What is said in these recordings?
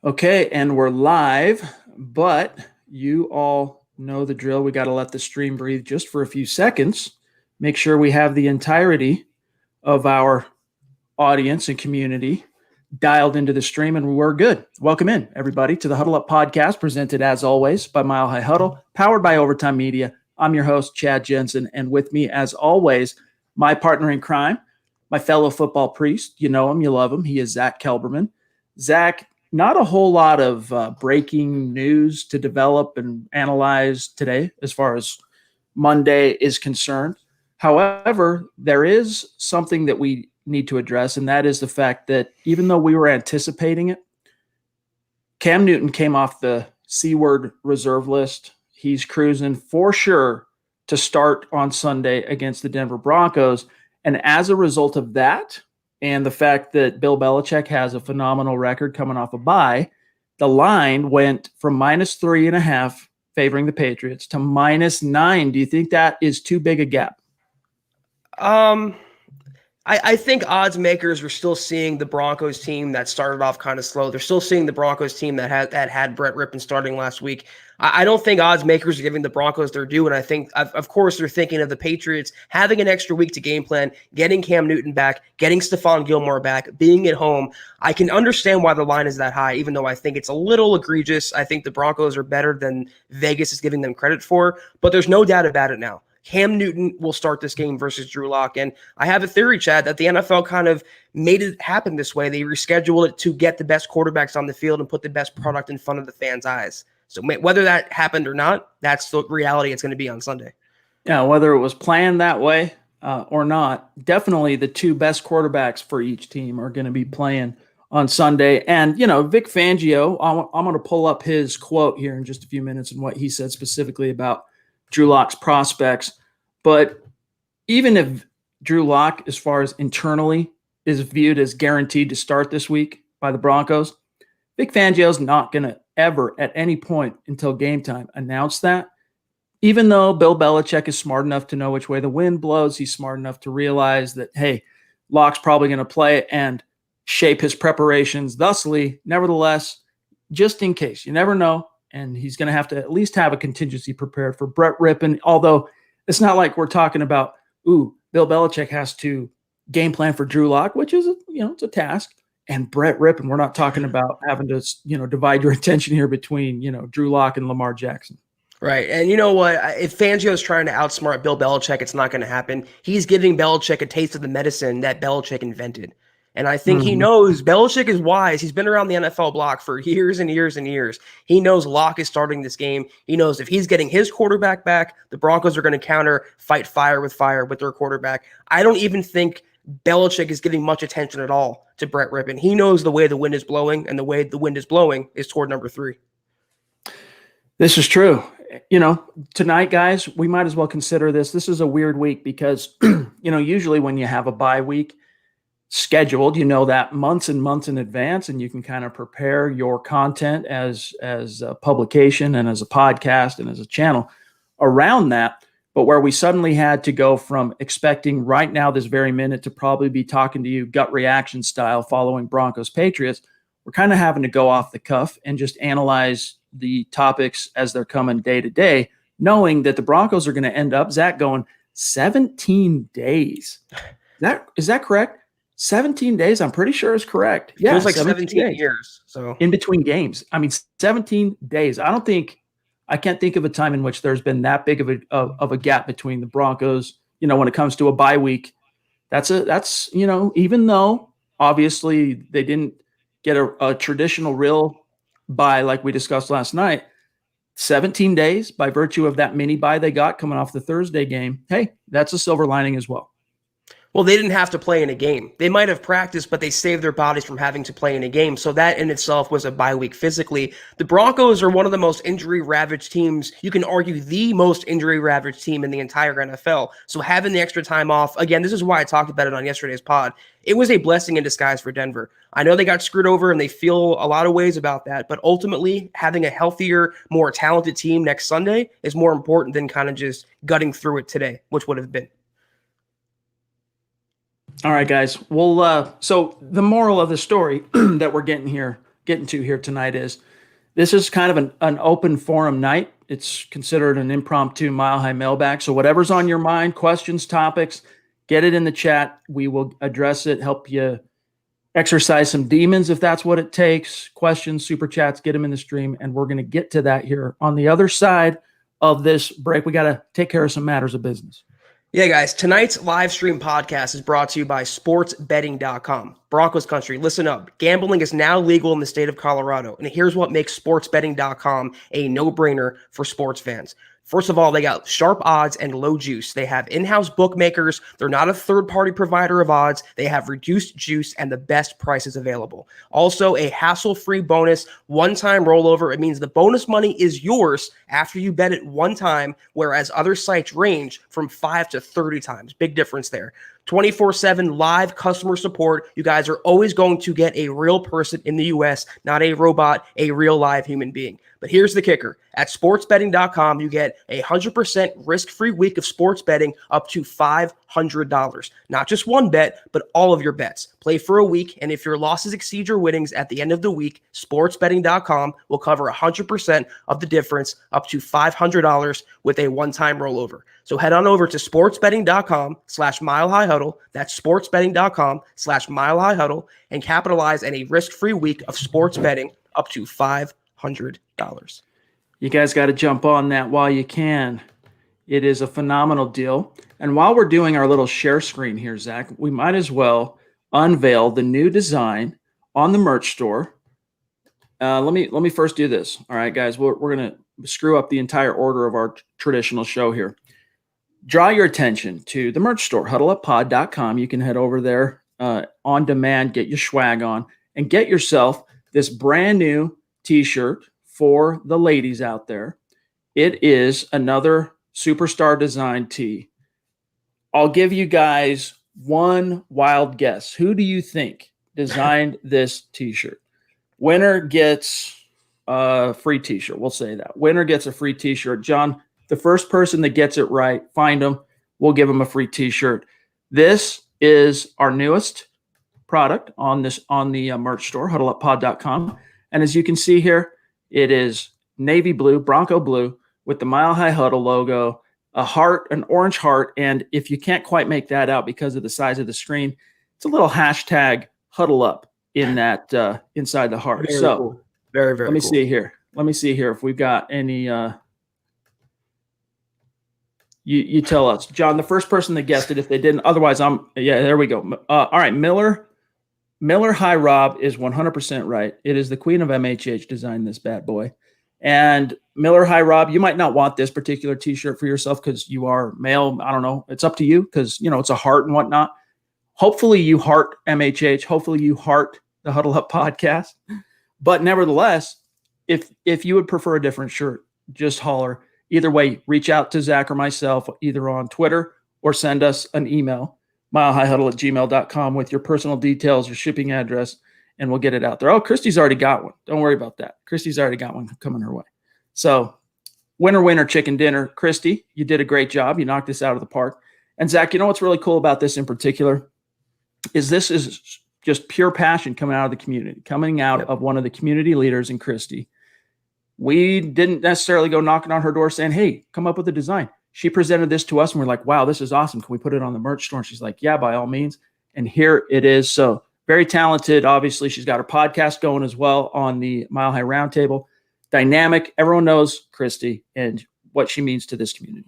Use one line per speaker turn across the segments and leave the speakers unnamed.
Okay, and we're live, but you all know the drill. We got to let the stream breathe just for a few seconds. Make sure we have the entirety of our audience and community dialed into the stream, and we're good. Welcome in, everybody, to the Huddle Up podcast, presented as always by Mile High Huddle, powered by Overtime Media. I'm your host, Chad Jensen, and with me, as always, my partner in crime, my fellow football priest. You know him, you love him. He is Zack Kelberman. Zack, not a whole lot of breaking news to develop and analyze today as far as Monday is concerned. However, there is something that we need to address, and that is the fact that even though we were anticipating it, Cam Newton came off the C-word reserve list. He's cruising for sure to start on Sunday against the Denver Broncos. And as a result of that, and the fact that Bill Belichick has a phenomenal record coming off a bye, the line went from -3.5 favoring the Patriots to -9. Do you think that is too big a gap?
I think odds makers are still seeing the Broncos team that started off kind of slow. They're still seeing the Broncos team that had Brett Rippon starting last week. I don't think odds makers are giving the Broncos their due, and I think, of course, they're thinking of the Patriots having an extra week to game plan, getting Cam Newton back, getting Stephon Gilmore back, being at home. I can understand why the line is that high, even though I think it's a little egregious. I think the Broncos are better than Vegas is giving them credit for, but there's no doubt about it now. Cam Newton will start this game versus Drew Lock. And I have a theory, Chad, that the NFL kind of made it happen this way. They rescheduled it to get the best quarterbacks on the field and put the best product in front of the fans' eyes. So whether that happened or not, that's the reality it's going to be on Sunday.
Yeah, whether it was planned that way or not, definitely the two best quarterbacks for each team are going to be playing on Sunday. And, Vic Fangio, I'm going to pull up his quote here in just a few minutes and what he said specifically about Drew Lock's prospects. But even if Drew Lock, as far as internally, is viewed as guaranteed to start this week by the Broncos, Vic Fangio's not going to ever at any point until game time announce that. Even though Bill Belichick is smart enough to know which way the wind blows, he's smart enough to realize that, hey, Lock's probably going to play and shape his preparations thusly. Nevertheless, just in case, you never know. And he's going to have to at least have a contingency prepared for Brett Rippon, although it's not like we're talking about, Bill Belichick has to game plan for Drew Lock, which is, it's a task. And Brett Rippon, we're not talking about having to, divide your attention here between, Drew Lock and Lamar Jackson.
Right. And you know what? If Fangio is trying to outsmart Bill Belichick, it's not going to happen. He's giving Belichick a taste of the medicine that Belichick invented. And I think he knows Belichick is wise. He's been around the NFL block for years and years and years. He knows Locke is starting this game. He knows if he's getting his quarterback back, the Broncos are going to fight fire with their quarterback. I don't even think Belichick is giving much attention at all to Brett Rippon. He knows the way the wind is blowing, and the way the wind is blowing is toward number 3.
This is true. Tonight, guys, we might as well consider this. This is a weird week because, usually when you have a bye week scheduled, that months and months in advance, and you can kind of prepare your content as a publication and as a podcast and as a channel around that. But where we suddenly had to go from expecting right now, this very minute, to probably be talking to you gut reaction style following Broncos Patriots, we're kind of having to go off the cuff and just analyze the topics as they're coming day to day, knowing that the Broncos are going to end up, Zach, going 17 days. Is that correct? 17 days, I'm pretty sure is correct.
Yeah, feels like 17 years. So
in between games. 17 days. I can't think of a time in which there's been that big of a gap between the Broncos, when it comes to a bye week. That's even though obviously they didn't get a traditional real bye like we discussed last night, 17 days by virtue of that mini bye they got coming off the Thursday game. Hey, that's a silver lining as well.
Well, they didn't have to play in a game. They might have practiced, but they saved their bodies from having to play in a game. So that in itself was a bye week physically. The Broncos are one of the most injury-ravaged teams. You can argue the most injury-ravaged team in the entire NFL. So having the extra time off, again, this is why I talked about it on yesterday's pod. It was a blessing in disguise for Denver. I know they got screwed over and they feel a lot of ways about that, but ultimately having a healthier, more talented team next Sunday is more important than kind of just gutting through it today, which would have been.
All right, guys. Well, so the moral of the story that we're getting to here tonight is this is kind of an open forum night. It's considered an impromptu Mile High mailbag. So whatever's on your mind, questions, topics, get it in the chat. We will address it, help you exercise some demons if that's what it takes. Questions, super chats, get them in the stream. And we're going to get to that here on the other side of this break. We got to take care of some matters of business.
Yeah, guys, tonight's live stream podcast is brought to you by sportsbetting.com. Broncos country, listen up. Gambling is now legal in the state of Colorado, and here's what makes sportsbetting.com a no-brainer for sports fans. First of all, they got sharp odds and low juice. They have in-house bookmakers. They're not a third-party provider of odds. They have reduced juice and the best prices available. Also, a hassle-free bonus, one-time rollover. It means the bonus money is yours after you bet it one time, whereas other sites range from 5 to 30 times. Big difference there. 24/7 live customer support. You guys are always going to get a real person in the U.S., not a robot, a real live human being. But here's the kicker. At sportsbetting.com, you get a 100% risk-free week of sports betting up to $500. Not just one bet, but all of your bets. Play for a week, and if your losses exceed your winnings at the end of the week, sportsbetting.com will cover 100% of the difference up to $500 with a one-time rollover. So head on over to sportsbetting.com/milehighhuddle. That's sportsbetting.com/milehighhuddle and capitalize on a risk-free week of sports betting up to $500.
You guys got to jump on that while you can. It is a phenomenal deal. And while we're doing our little share screen here, Zach, we might as well unveil the new design on the merch store. Let me first do this. All right, guys, we're going to screw up the entire order of our traditional show here. Draw your attention to the merch store, huddleuppod.com. You can head over there on demand, get your swag on, and get yourself this brand new t-shirt for the ladies out there. It is another superstar design tee. I'll give you guys one wild guess. Who do you think designed this t-shirt? Winner gets a free t-shirt. We'll say that. Winner gets a free t-shirt. John, the first person that gets it right, find them. We'll give them a free t-shirt. This is our newest product on the merch store, huddleuppod.com. And as you can see here, it is navy blue, Bronco blue, with the Mile High Huddle logo, a heart, an orange heart. And if you can't quite make that out because of the size of the screen, it's a little hashtag huddle up in that inside the heart.
Very
so
cool. Very, very
let me
cool.
see here. Let me see here if we've got any. You tell us, John, the first person that guessed it. If they didn't, otherwise, there we go. All right, Miller High Rob is 100% right. It is the Queen of MHH designed this bad boy. And Miller High Rob, you might not want this particular t-shirt for yourself because you are male. I don't know. It's up to you because, it's a heart and whatnot. Hopefully you heart MHH. Hopefully you heart the Huddle Up podcast. But nevertheless, if you would prefer a different shirt, just holler. Either way, reach out to Zach or myself, either on Twitter or send us an email, milehighhuddle@gmail.com with your personal details, your shipping address, and we'll get it out there. Oh, Christy's already got one. Don't worry about that. Christy's already got one coming her way. So winner, chicken dinner. Christy, you did a great job. You knocked this out of the park. And Zach, you know what's really cool about this in particular is this is just pure passion coming out of the community, coming out of one of the community leaders in Christy. We didn't necessarily go knocking on her door saying, hey, come up with a design. She presented this to us and we're like, wow, this is awesome. Can we put it on the merch store? And she's like, yeah, by all means. And here it is. So very talented. Obviously, she's got her podcast going as well on the Mile High Roundtable. Dynamic. Everyone knows Christy and what she means to this community.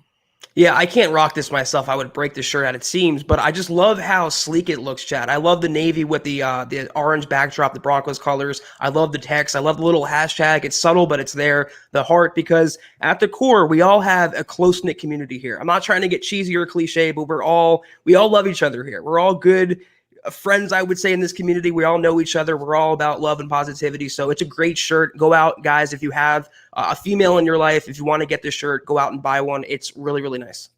Yeah, I can't rock this myself. I would break the shirt at its seams, but I just love how sleek it looks, Chad. I love the navy with the orange backdrop, the Broncos colors. I love the text. I love the little hashtag. It's subtle, but it's there. The heart, because at the core, we all have a close-knit community here. I'm not trying to get cheesy or cliche, but we all love each other here. We're all good friends, I would say, in this community. We all know each other. We're all about love and positivity. So it's a great shirt. Go out, guys. If you have a female in your life, if you want to get this shirt, go out and buy one. It's really, really nice.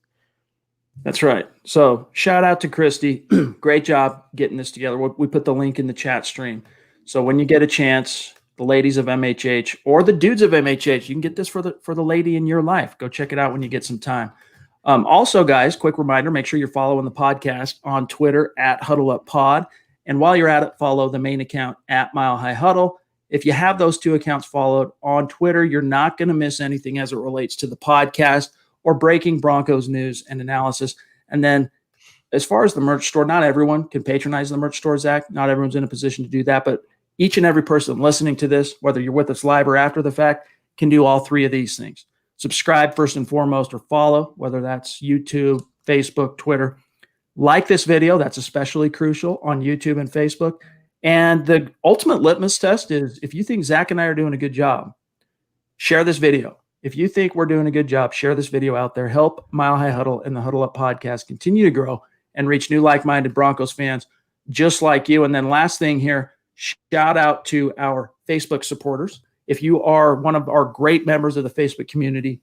That's right. So shout out to Christy. Great job getting this together. We put the link in the chat stream. So when you get a chance, the ladies of MHH or the dudes of MHH, you can get this for the lady in your life. Go check it out when you get some time. Also, guys, quick reminder, make sure you're following the podcast on Twitter at Huddle Up Pod. And while you're at it, follow the main account at Mile High Huddle. If you have those two accounts followed on Twitter, you're not going to miss anything as it relates to the podcast or breaking Broncos news and analysis. And then as far as the merch store, not everyone can patronize the merch store, Zach. Not everyone's in a position to do that. But each and every person listening to this, whether you're with us live or after the fact, can do all three of these things. Subscribe first and foremost, or follow, whether that's YouTube, Facebook, Twitter. Like this video. That's especially crucial on YouTube and Facebook. And the ultimate litmus test is if you think Zach and I are doing a good job, share this video. If you think we're doing a good job, share this video out there. Help Mile High Huddle and the Huddle Up podcast continue to grow and reach new like-minded Broncos fans just like you. And then last thing here, shout out to our Facebook supporters. If you are one of our great members of the Facebook community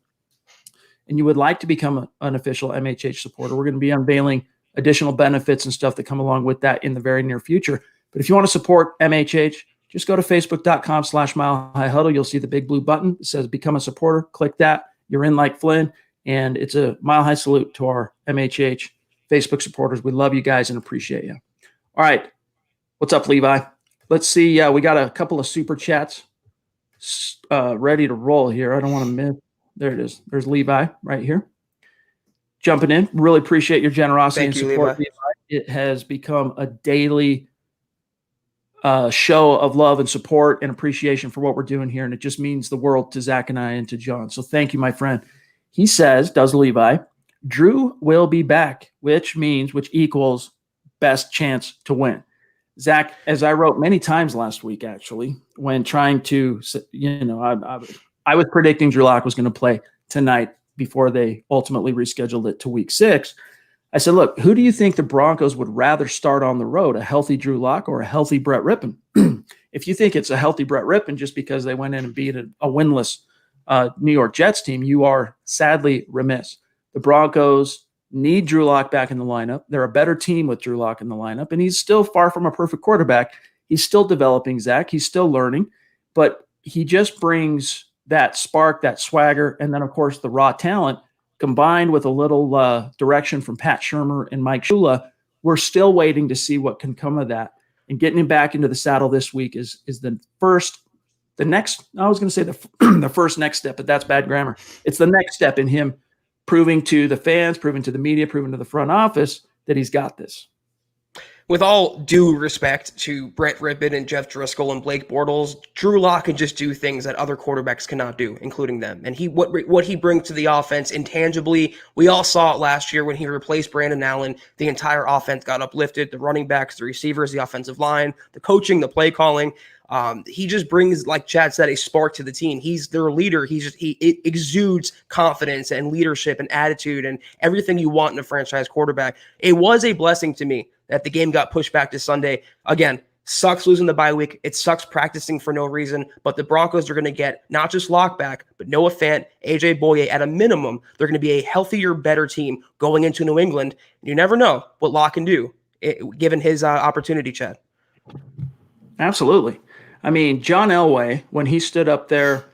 and you would like to become an official MHH supporter, we're going to be unveiling additional benefits and stuff that come along with that in the very near future. But if you want to support MHH, just go to facebook.com/Mile High Huddle. You'll see the big blue button. It says become a supporter. Click that. You're in like Flynn. And it's a mile high salute to our MHH Facebook supporters. We love you guys and appreciate you. All right. What's up, Levi? Let's see. We got a couple of super chats ready to roll here. I don't want to miss. There it is. There's Levi right here. Jumping in. Really appreciate your generosity and support, Levi. It has become a daily show of love and support and appreciation for what we're doing here. And it just means the world to Zach and I and to John. So thank you, my friend. He says, does Levi, Drew will be back, which equals best chance to win. Zach, as I wrote many times last week, actually, when trying to, I was predicting Drew Lock was going to play tonight before they ultimately rescheduled it to week 6. I said, look, who do you think the Broncos would rather start on the road, a healthy Drew Lock or a healthy Brett Rippon? If you think it's a healthy Brett Rippon just because they went in and beat a winless New York Jets team, you are sadly remiss. The Broncos need Drew Lock back in the lineup. They're a better team with Drew Lock in the lineup, and he's still far from a perfect quarterback. He's still developing, Zach. He's still learning, but he just brings that spark, that swagger, and then, of course, the raw talent combined with a little direction from Pat Shurmur and Mike Shula. We're still waiting to see what can come of that. And getting him back into the saddle this week is the next step, but that's bad grammar. It's the next step in him proving to the fans, proving to the media, proving to the front office that he's got this.
With all due respect to Brett Rippon and Jeff Driscoll and Blake Bortles, Drew Lock can just do things that other quarterbacks cannot do, including them. And what he brings to the offense intangibly, we all saw it last year when he replaced Brandon Allen. The entire offense got uplifted. The running backs, the receivers, the offensive line, the coaching, the play calling. He just brings, like Chad said, a spark to the team. He's their leader. It exudes confidence and leadership and attitude and everything you want in a franchise quarterback. It was a blessing to me that the game got pushed back to Sunday. Again, sucks losing the bye week. It sucks practicing for no reason, but the Broncos are going to get not just Lock back, but Noah Fant, AJ Boye. At a minimum, they're going to be a healthier, better team going into New England. You never know what Lock can do given his opportunity, Chad.
Absolutely. I mean, John Elway, when he stood up there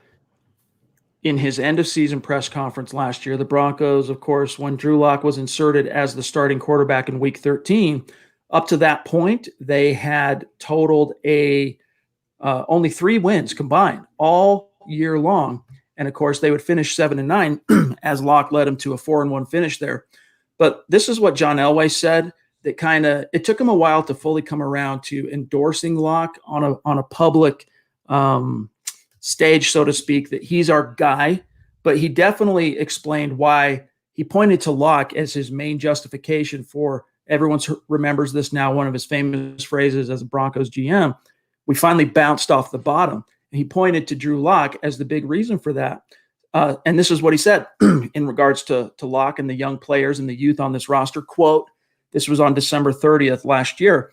in his end-of-season press conference last year, the Broncos, of course, when Drew Lock was inserted as the starting quarterback in Week 13, up to that point, they had totaled only 3 wins combined all year long. And, of course, they would finish 7-9 as Lock led them to a 4-1 finish there. But this is what John Elway said. That it took him a while to fully come around to endorsing Lock on a public stage, so to speak, that he's our guy. But he definitely explained why he pointed to Lock as his main justification for, everyone remembers this now, one of his famous phrases as a Broncos GM, we finally bounced off the bottom. And he pointed to Drew Lock as the big reason for that. And this is what he said in regards to Lock and the young players and the youth on this roster. Quote, this was on December 30th last year.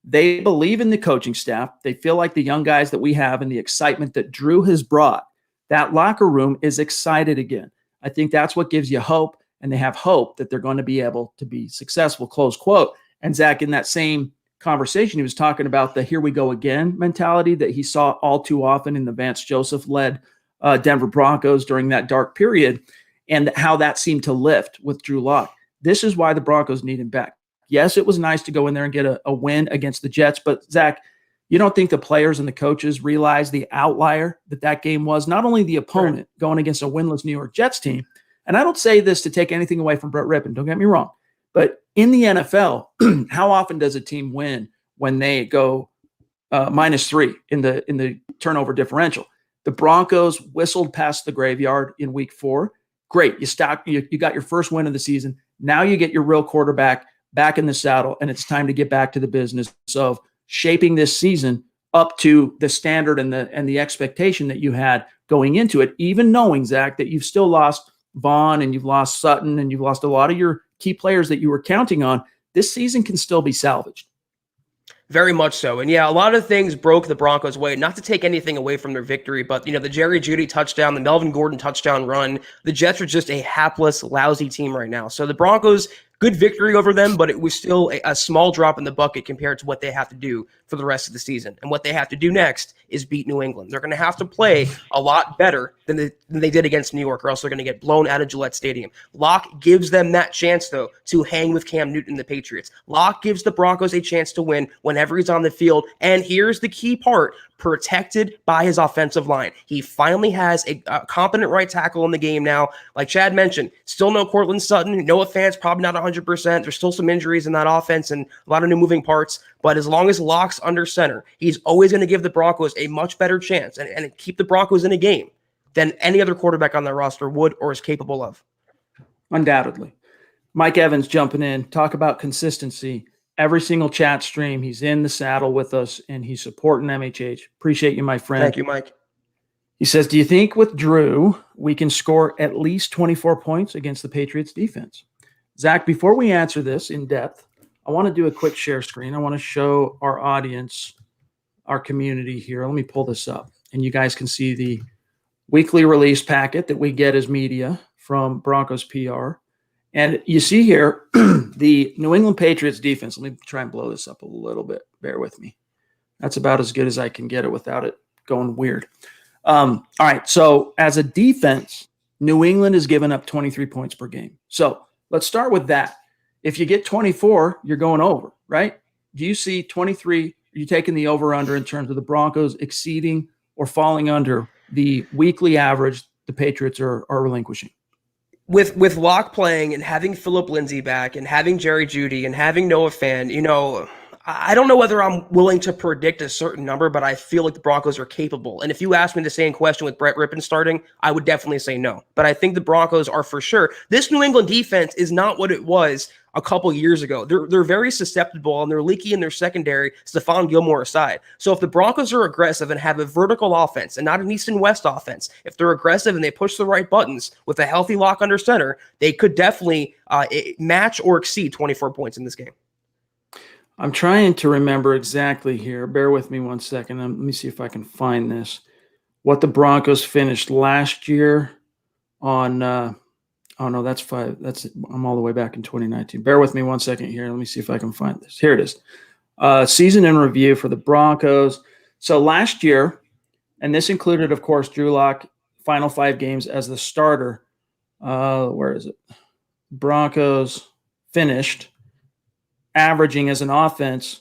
They believe in the coaching staff. They feel like the young guys that we have and the excitement that Drew has brought, that locker room is excited again. I think that's what gives you hope, and they have hope that they're going to be able to be successful, close quote. And Zach, in that same conversation, he was talking about the here we go again mentality that he saw all too often in the Vance Joseph-led Denver Broncos during that dark period. and how that seemed to lift with Drew Lock. This is why the Broncos need him back. Yes, it was nice to go in there and get a win against the Jets, but Zach, you don't think the players and the coaches realize the outlier that game was? Not only the opponent going against a winless New York Jets team, and I don't say this to take anything away from Brett Rippon, don't get me wrong, but in the NFL, how often does a team win when they go -3 in the turnover differential? The Broncos whistled past the graveyard in week 4. Great, you got your first win of the season. Now you get your real quarterback back in the saddle, and it's time to get back to the business of shaping this season up to the standard and the expectation that you had going into it, even knowing, Zach, that you've still lost Vaughn and you've lost Sutton and you've lost a lot of your key players that you were counting on. This season can still be salvaged.
Very much so. And yeah, a lot of things broke the Broncos' way. Not to take anything away from their victory, but the Jerry Jeudy touchdown, the Melvin Gordon touchdown run, the Jets are just a hapless, lousy team right now. So the Broncos, good victory over them, but it was still a small drop in the bucket compared to what they have to do for the rest of the season. And what they have to do next is beat New England. They're going to have to play a lot better than they did against New York, or else they're going to get blown out of Gillette Stadium. Locke gives them that chance, though, to hang with Cam Newton and the Patriots. Locke gives the Broncos a chance to win whenever he's on the field. And here's the key part: protected by his offensive line. He finally has a competent right tackle in the game now. Like Chad mentioned, still no Cortland Sutton. Noah Fant's probably not 100%. There's still some injuries in that offense and a lot of new moving parts. But as long as Locke's under center, he's always going to give the Broncos a much better chance and keep the Broncos in a game than any other quarterback on that roster would or is capable of.
Undoubtedly. Mike Evans jumping in. Talk about consistency. Every single chat stream, he's in the saddle with us, and he's supporting MHH. Appreciate you, my friend.
Thank you, Mike.
He says, do you think with Drew, we can score at least 24 points against the Patriots defense? Zach, before we answer this in depth, I want to do a quick share screen. I want to show our audience, our community here. Let me pull this up, and you guys can see the weekly release packet that we get as media from Broncos PR. And you see here, the New England Patriots defense. Let me try and blow this up a little bit. Bear with me. That's about as good as I can get it without it going weird. All right, so as a defense, New England has given up 23 points per game. So let's start with that. If you get 24, you're going over, right? Do you see 23? Are you taking the over-under in terms of the Broncos exceeding or falling under the weekly average the Patriots are relinquishing?
With Locke playing and having Phillip Lindsay back and having Jerry Jeudy and having Noah Fant, I don't know whether I'm willing to predict a certain number, but I feel like the Broncos are capable. And if you asked me the same question with Brett Rippon starting, I would definitely say no. But I think the Broncos are for sure. This New England defense is not what it was a couple years ago. They're very susceptible, and they're leaky in their secondary, Stephon Gilmore aside. So if the Broncos are aggressive and have a vertical offense and not an east and west offense, if they're aggressive and they push the right buttons with a healthy Lock under center, they could definitely match or exceed 24 points in this game.
I'm trying to remember exactly here. Bear with me one second. Let me see if I can find this. What the Broncos finished last year on oh no, that's 5. I'm all the way back in 2019. Bear with me one second here. Let me see if I can find this. Here it is. Season in review for the Broncos. So last year, and this included, of course, Drew Lock, final 5 games as the starter. Where is it? Broncos finished averaging as an offense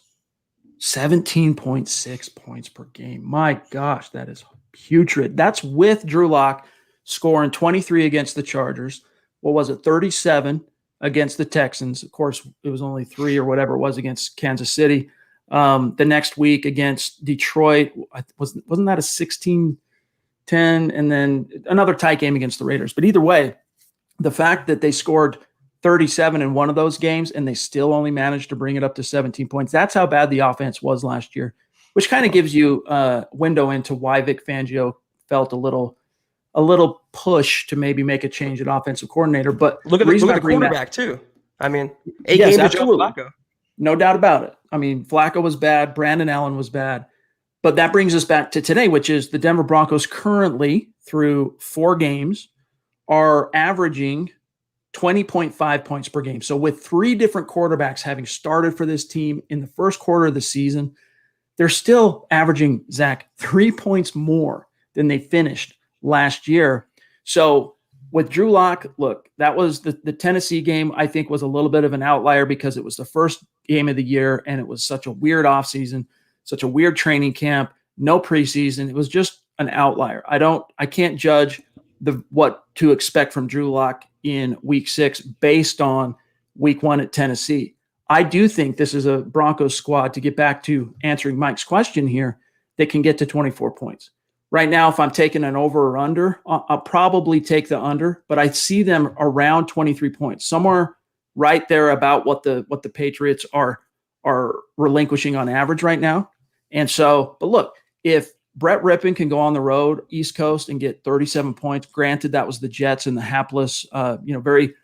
17.6 points per game. My gosh, that is putrid. That's with Drew Lock scoring 23 against the Chargers. What was it? 37 against the Texans. Of course, it was only 3 or whatever it was against Kansas City. The next week against Detroit, wasn't that a 16-10? And then another tight game against the Raiders. But either way, the fact that they scored 37 in one of those games and they still only managed to bring it up to 17 points, that's how bad the offense was last year, which kind of gives you a window into why Vic Fangio felt a little push to maybe make a change at offensive coordinator. But
look at the quarterback too. I mean, yes,
absolutely.
Flacco.
No doubt about it. I mean, Flacco was bad. Brandon Allen was bad. But that brings us back to today, which is the Denver Broncos currently through 4 games are averaging 20.5 points per game. So with 3 different quarterbacks having started for this team in the first quarter of the season, they're still averaging, Zach, 3 points more than they finished last year. So with Drew Lock, look, that was the Tennessee game, I think, was a little bit of an outlier because it was the first game of the year and it was such a weird offseason, such a weird training camp, no preseason. It was just an outlier. I can't judge what to expect from Drew Lock in week 6 based on week 1 at Tennessee. I do think this is a Broncos squad, to get back to answering Mike's question here, that can get to 24 points. Right now, if I'm taking an over or under, I'll probably take the under, but I see them around 23 points, somewhere right there about what the Patriots are relinquishing on average right now. And so, but look, if Brett Rippon can go on the road, East Coast, and get 37 points, granted that was the Jets and the hapless, very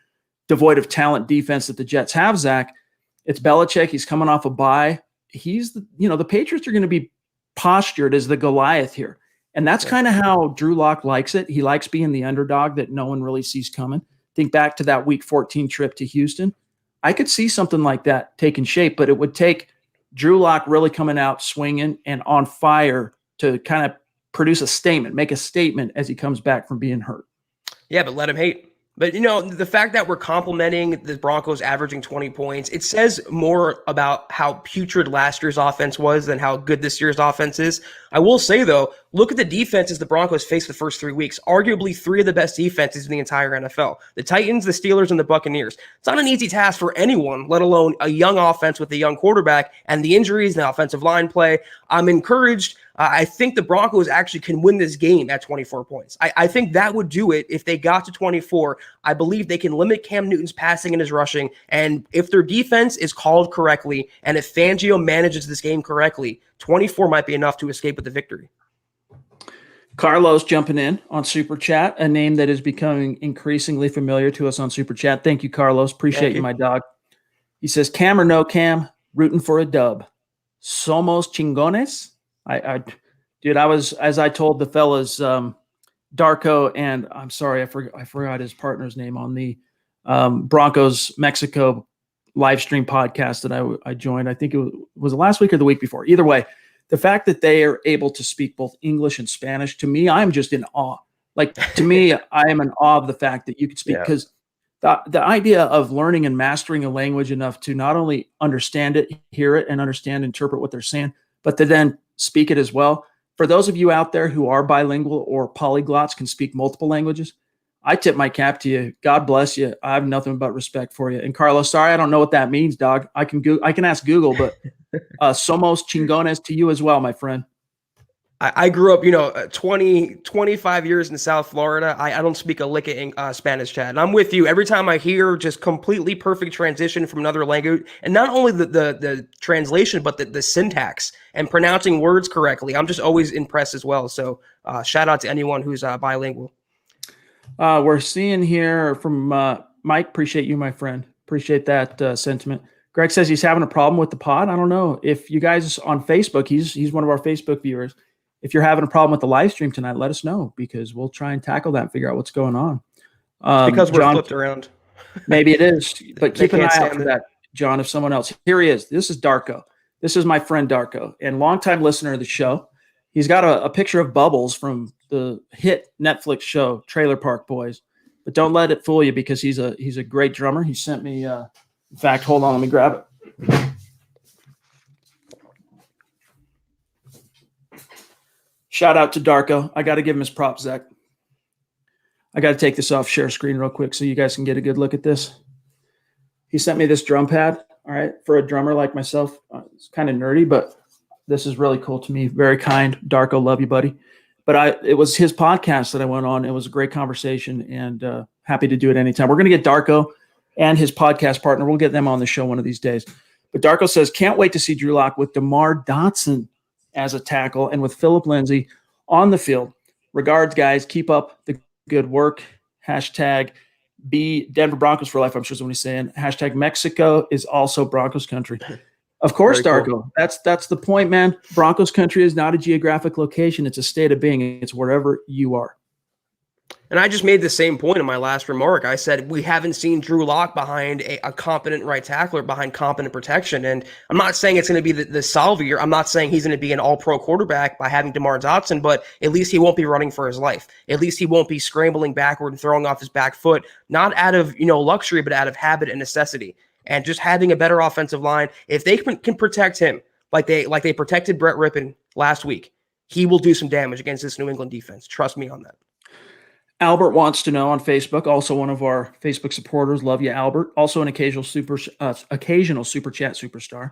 devoid of talent defense that the Jets have, Zach. It's Belichick. He's coming off a bye. The Patriots are going to be postured as the Goliath here. And that's kind of how Drew Lock likes it. He likes being the underdog that no one really sees coming. Think back to that week 14 trip to Houston. I could see something like that taking shape, but it would take Drew Lock really coming out swinging and on fire to kind of produce a statement, make a statement as he comes back from being hurt.
Yeah, but let him hate. But, the fact that we're complimenting the Broncos averaging 20 points, it says more about how putrid last year's offense was than how good this year's offense is. I will say, though, look at the defenses the Broncos faced the first 3 weeks. Arguably 3 of the best defenses in the entire NFL. The Titans, the Steelers, and the Buccaneers. It's not an easy task for anyone, let alone a young offense with a young quarterback, and the injuries and the offensive line play. I'm encouraged. I think the Broncos actually can win this game at 24 points. I think that would do it if they got to 24. I believe they can limit Cam Newton's passing and his rushing. And if their defense is called correctly, and if Fangio manages this game correctly, 24 might be enough to escape with the victory.
Carlos jumping in on Super Chat, a name that is becoming increasingly familiar to us on Super Chat. Thank you, Carlos. Appreciate you, my dog. He says, Cam or no Cam, rooting for a dub. Somos chingones? Dude, as I told the fellas, Darko, and I'm sorry, I forgot his partner's name on the Broncos Mexico live stream podcast that I joined. I think it was last week or the week before. Either way, the fact that they are able to speak both English and Spanish, to me, I'm just in awe. Like, to me, I am in awe of the fact that you could speak, because the idea of learning and mastering a language enough to not only understand it, hear it, and interpret what they're saying, but to then speak it as well. For those of you out there who are bilingual or polyglots, can speak multiple languages, I tip my cap to you. God bless you. I have nothing but respect for you. And Carlos, sorry, I don't know what that means, dog. I can ask Google, but somos chingones to you as well, my friend.
I grew up, 25 years in South Florida. I don't speak a lick of Spanish, Chad. And I'm with you. Every time I hear just completely perfect transition from another language, and not only the translation, but the syntax and pronouncing words correctly, I'm just always impressed as well. So shout out to anyone who's bilingual.
We're seeing here from Mike. Appreciate you, my friend. Appreciate that sentiment. Greg says he's having a problem with the pod. I don't know if you guys on Facebook, he's one of our Facebook viewers. If you're having a problem with the live stream tonight, let us know, because we'll try and tackle that and figure out what's going on.
Because we're flipped around.
Maybe it is, but keep an eye out for that, John, if someone else. Here he is. This is Darko. This is my friend Darko, and longtime listener of the show. He's got a picture of Bubbles from the hit Netflix show Trailer Park Boys, but don't let it fool you, because he's a great drummer. He sent me, in fact, hold on, let me grab it. Shout out to Darko. I got to give him his props, Zach. I got to take this off share screen real quick so you guys can get a good look at this. He sent me this drum pad, all right, for a drummer like myself. It's kind of nerdy, but this is really cool to me. Very kind. Darko, love you, buddy. But it was his podcast that I went on. It was a great conversation, and happy to do it anytime. We're going to get Darko and his podcast partner. We'll get them on the show one of these days. But Darko says, can't wait to see Drew Lock with DeMar Dotson as a tackle and with Phillip Lindsay on the field. Regards, guys. Keep up the good work. Hashtag be Denver Broncos for life, I'm sure somebody's saying. Hashtag Mexico is also Broncos country. Of course, Darko. Cool. That's the point, man. Broncos country is not a geographic location. It's a state of being. It's wherever you are.
And I just made the same point in my last remark. I said we haven't seen Drew Lock behind a competent right tackler, behind competent protection. And I'm not saying it's going to be the solve year. I'm not saying he's going to be an all-pro quarterback by having DeMar Dotson, but at least he won't be running for his life. At least he won't be scrambling backward and throwing off his back foot, not out of luxury, but out of habit and necessity. And just having a better offensive line, if they can protect him like they protected Brett Rippon last week, he will do some damage against this New England defense. Trust me on that.
Albert wants to know on Facebook, also one of our Facebook supporters. Love you, Albert. Also an occasional super chat superstar.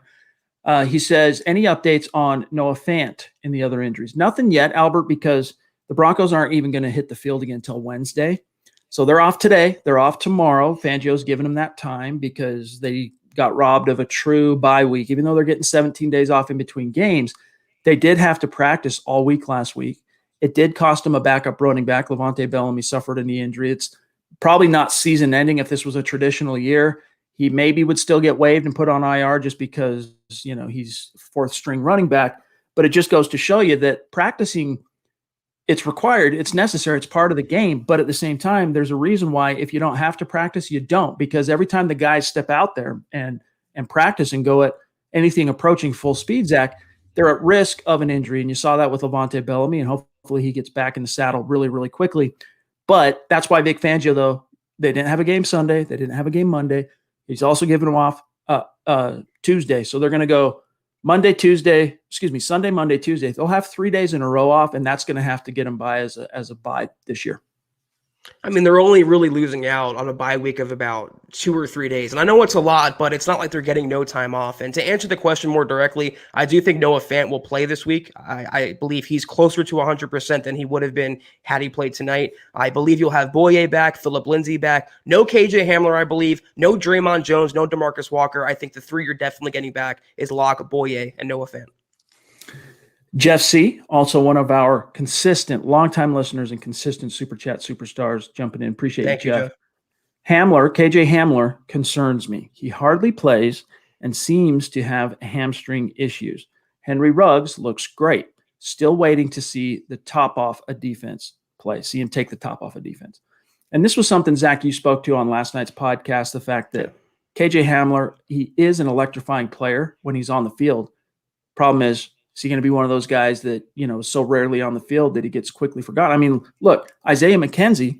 He says, any updates on Noah Fant and the other injuries? Nothing yet, Albert, because the Broncos aren't even going to hit the field again until Wednesday. So they're off today. They're off tomorrow. Fangio's giving them that time because they got robbed of a true bye week. Even though they're getting 17 days off in between games, they did have to practice all week last week. It did cost him a backup running back. Levante Bellamy suffered a knee injury. It's probably not season ending. If this was a traditional year, he maybe would still get waived and put on IR just because, he's fourth string running back. But it just goes to show you that practicing, it's required, it's necessary, it's part of the game. But at the same time, there's a reason why if you don't have to practice, you don't. Because every time the guys step out there and practice and go at anything approaching full speed, Zach, they're at risk of an injury. And you saw that with Levante Bellamy, and hopefully he gets back in the saddle really, really quickly. But that's why Vic Fangio, though, they didn't have a game Sunday. They didn't have a game Monday. He's also giving them off Tuesday. So they're going to go Sunday, Monday, Tuesday. They'll have 3 days in a row off, and that's going to have to get them by as a bye this year.
I mean, they're only really losing out on a bye week of about 2 or 3 days. And I know it's a lot, but it's not like they're getting no time off. And to answer the question more directly, I do think Noah Fant will play this week. I believe he's closer to 100% than he would have been had he played tonight. I believe you'll have Boye back, Phillip Lindsay back, no KJ Hamler, I believe, no Draymond Jones, no DeMarcus Walker. I think the three you're definitely getting back is Locke, Boye, and Noah Fant.
Jeff C., also one of our consistent, longtime listeners and consistent Super Chat superstars, jumping in. Appreciate
Thank
you,
you,
Jeff. KJ Hamler concerns me. He hardly plays and seems to have hamstring issues. Henry Ruggs looks great. Still waiting to see the top off a defense play, see him take the top off a defense. And this was something, Zach, you spoke to on last night's podcast, the fact that KJ Hamler, he is an electrifying player when he's on the field. Problem is he going to be one of those guys that, is so rarely on the field that he gets quickly forgotten? I mean, look, Isaiah McKenzie,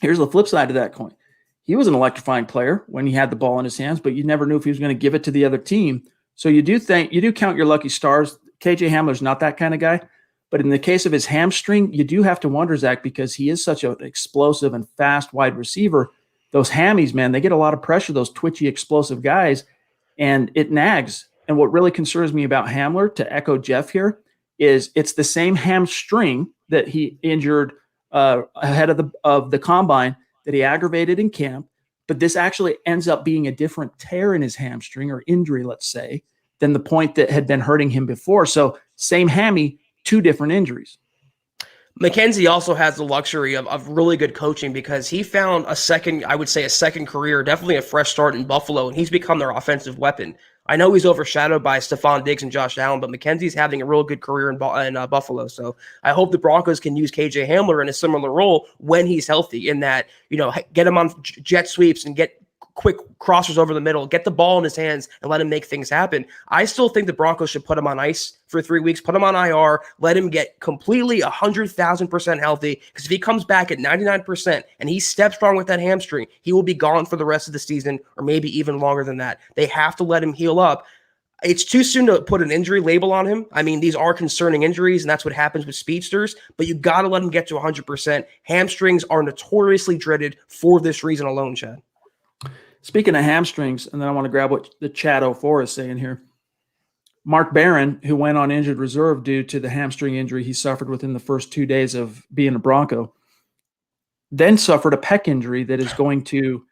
here's the flip side of that coin. He was an electrifying player when he had the ball in his hands, but you never knew if he was going to give it to the other team. So you do count your lucky stars. KJ Hamler's not that kind of guy. But in the case of his hamstring, you do have to wonder, Zach, because he is such an explosive and fast wide receiver. Those hammies, man, they get a lot of pressure, those twitchy, explosive guys, and it nags. And what really concerns me about Hamler, to echo Jeff here, is it's the same hamstring that he injured ahead of the combine that he aggravated in camp. But this actually ends up being a different tear in his hamstring or injury, let's say, than the point that had been hurting him before. So same hammy, two different injuries.
McKenzie also has the luxury of really good coaching because he found a second career, definitely a fresh start in Buffalo, and he's become their offensive weapon. I know he's overshadowed by Stephon Diggs and Josh Allen, but McKenzie's having a real good career in Buffalo. So I hope the Broncos can use KJ Hamler in a similar role when he's healthy, in that, get him on jet sweeps and get quick crossers over the middle, get the ball in his hands and let him make things happen. I still think the Broncos should put him on ice for 3 weeks, put him on IR, let him get completely 100,000% healthy, because if he comes back at 99% and he steps strong with that hamstring, he will be gone for the rest of the season or maybe even longer than that. They have to let him heal up. It's too soon to put an injury label on him. I mean, these are concerning injuries, and that's what happens with speedsters, but you got to let him get to 100%. Hamstrings are notoriously dreaded for this reason alone, Chad.
Speaking of hamstrings, and then I want to grab what the Chat 04 is saying here. Mark Barron, who went on injured reserve due to the hamstring injury he suffered within the first 2 days of being a Bronco, then suffered a pec injury that is going to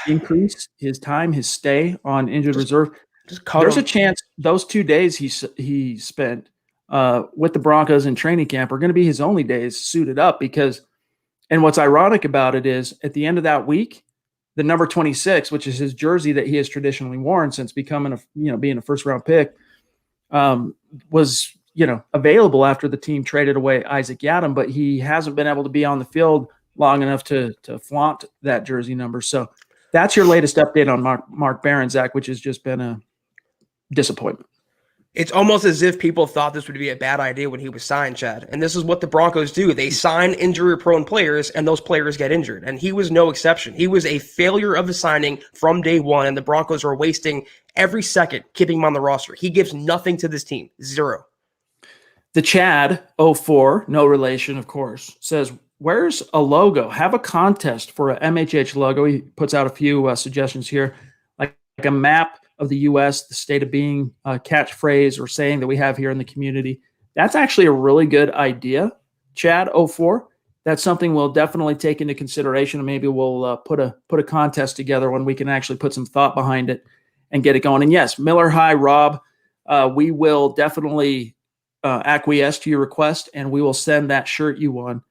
increase his time, his stay on injured reserve. There's a chance those 2 days he spent with the Broncos in training camp are going to be his only days suited up, because, and what's ironic about it is at the end of that week, the number 26, which is his jersey that he has traditionally worn since becoming being a first round pick, was, available after the team traded away Isaac Yiadom, but he hasn't been able to be on the field long enough to flaunt that jersey number. So that's your latest update on Mark Barron, Zach, which has just been a disappointment.
It's almost as if people thought this would be a bad idea when he was signed, Chad. And this is what the Broncos do. They sign injury-prone players, and those players get injured. And he was no exception. He was a failure of a signing from day one, and the Broncos are wasting every second keeping him on the roster. He gives nothing to this team. Zero.
The Chad 04, no relation, of course, says, where's a logo? Have a contest for a MHH logo. He puts out a few suggestions here, like a map of the U.S., the state of being catchphrase or saying that we have here in the community. That's actually a really good idea, Chad 04. That's something we'll definitely take into consideration, and maybe we'll put a contest together when we can actually put some thought behind it and get it going. And yes, Miller High, Rob, we will definitely acquiesce to your request, and we will send that shirt you won,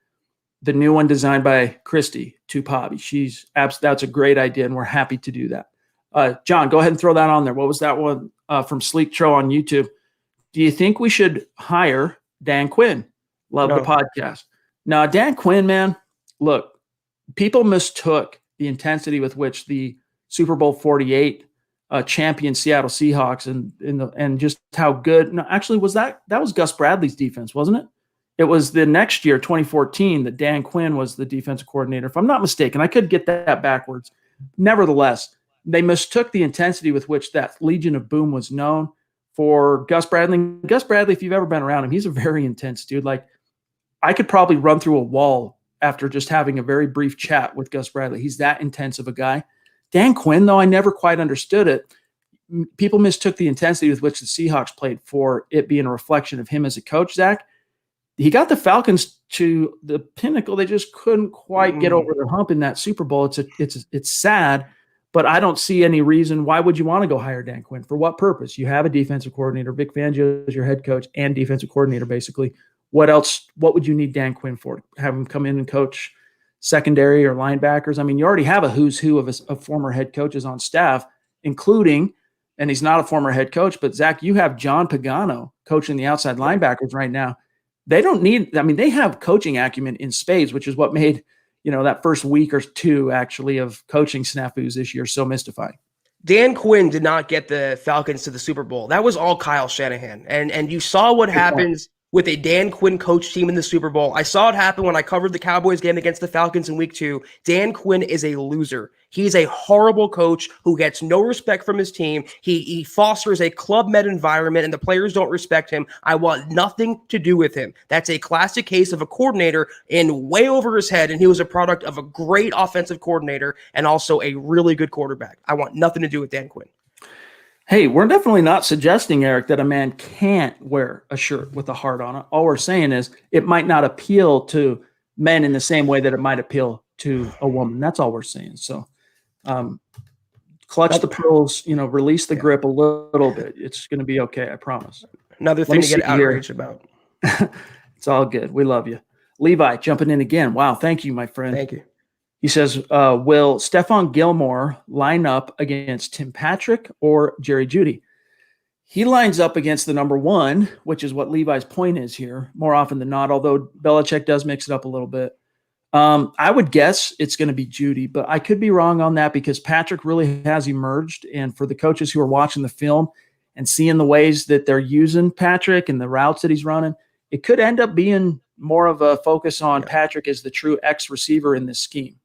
the new one designed by Christy, to Pobby. That's a great idea, and we're happy to do that. John, go ahead and throw that on there. What was that one from Sleek Tro on YouTube? Do you think we should hire Dan Quinn? Love the podcast. No, Dan Quinn, man, look, people mistook the intensity with which the Super Bowl 48 champion Seattle Seahawks and just how good. No, actually, that was Gus Bradley's defense, wasn't it? It was the next year, 2014, that Dan Quinn was the defensive coordinator. If I'm not mistaken, I could get that backwards. Nevertheless, they mistook the intensity with which that Legion of Boom was known for Gus Bradley. Gus Bradley, if you've ever been around him, he's a very intense dude. Like, I could probably run through a wall after just having a very brief chat with Gus Bradley. He's that intense of a guy. Dan Quinn, though, I never quite understood it. People mistook the intensity with which the Seahawks played for it being a reflection of him as a coach, Zach. He got the Falcons to the pinnacle. They just couldn't quite get over the hump in that Super Bowl. It's sad. But I don't see any reason. Why would you want to go hire Dan Quinn? For what purpose? You have a defensive coordinator. Vic Fangio is your head coach and defensive coordinator, basically. What else? What would you need Dan Quinn for? Have him come in and coach secondary or linebackers? I mean, you already have a who's who of former head coaches on staff, including, and he's not a former head coach, but Zach, you have John Pagano coaching the outside linebackers right now. They don't need, I mean, they have coaching acumen in spades, which is what made that first week or two actually of coaching snafus this year so mystifying.
Dan Quinn did not get the Falcons to the Super Bowl. That was all Kyle Shanahan. And you saw what happens with a Dan Quinn coach team in the Super Bowl. I saw it happen when I covered the Cowboys game against the Falcons in week 2. Dan Quinn is a loser. He's a horrible coach who gets no respect from his team. He fosters a Club Med environment, and the players don't respect him. I want nothing to do with him. That's a classic case of a coordinator in way over his head, and he was a product of a great offensive coordinator and also a really good quarterback. I want nothing to do with Dan Quinn.
Hey, we're definitely not suggesting, Eric, that a man can't wear a shirt with a heart on it. All we're saying is it might not appeal to men in the same way that it might appeal to a woman. That's all we're saying. So clutch the pearls, release the grip a little bit. It's going to be okay, I promise.
Another thing to get outraged about.
It's all good. We love you. Levi jumping in again. Wow, thank you, my friend.
Thank you.
He says, will Stephon Gilmore line up against Tim Patrick or Jerry Jeudy? He lines up against the number one, which is what Levi's point is here, more often than not, although Belichick does mix it up a little bit. I would guess it's going to be Jeudy, but I could be wrong on that because Patrick really has emerged. And for the coaches who are watching the film and seeing the ways that they're using Patrick and the routes that he's running, it could end up being more of a focus on Patrick as the true X receiver in this scheme.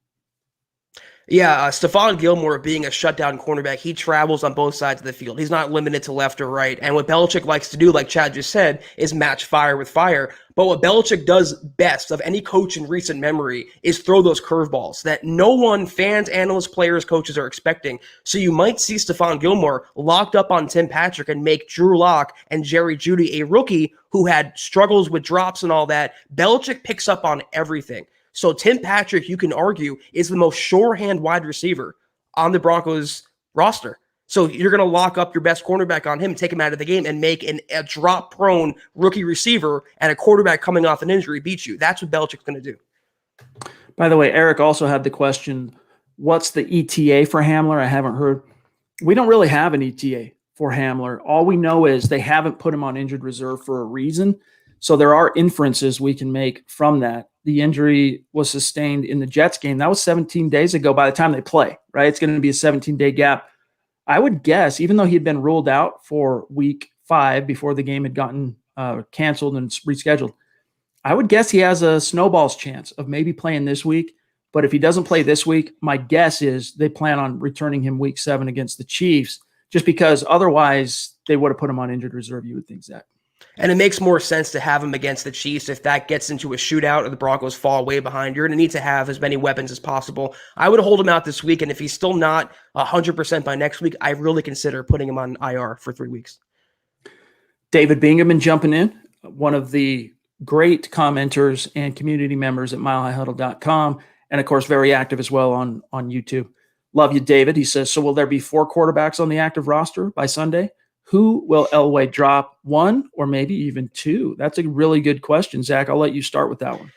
Yeah, Stephon Gilmore being a shutdown cornerback, he travels on both sides of the field. He's not limited to left or right. And what Belichick likes to do, like Chad just said, is match fire with fire. But what Belichick does best of any coach in recent memory is throw those curveballs that no one, fans, analysts, players, coaches are expecting. So you might see Stephon Gilmore locked up on Tim Patrick and make Drew Lock and Jerry Jeudy, a rookie who had struggles with drops and all that. Belichick picks up on everything. So Tim Patrick, you can argue, is the most sure-hand wide receiver on the Broncos roster. So you're going to lock up your best cornerback on him, take him out of the game, and make a drop-prone rookie receiver and a quarterback coming off an injury beat you. That's what Belichick's going to do.
By the way, Eric also had the question, what's the ETA for Hamler? I haven't heard. We don't really have an ETA for Hamler. All we know is they haven't put him on injured reserve for a reason. So there are inferences we can make from that. The injury was sustained in the Jets game. That was 17 days ago by the time they play, right? It's going to be a 17-day gap. I would guess, even though he had been ruled out for week 5 before the game had gotten canceled and rescheduled, I would guess he has a snowball's chance of maybe playing this week. But if he doesn't play this week, my guess is they plan on returning him week 7 against the Chiefs, just because otherwise they would have put him on injured reserve, you would think, Zach.
And it makes more sense to have him against the Chiefs if that gets into a shootout or the Broncos fall way behind. You're going to need to have as many weapons as possible. I would hold him out this week, and if he's still not 100% by next week, I really consider putting him on IR for 3 weeks.
David Bingaman jumping in, one of the great commenters and community members at milehighhuddle.com, and of course, very active as well on YouTube. Love you, David. He says, so will there be 4 quarterbacks on the active roster by Sunday? Who will Elway drop, 1 or maybe even 2? That's a really good question, Zach. I'll let you start with that one.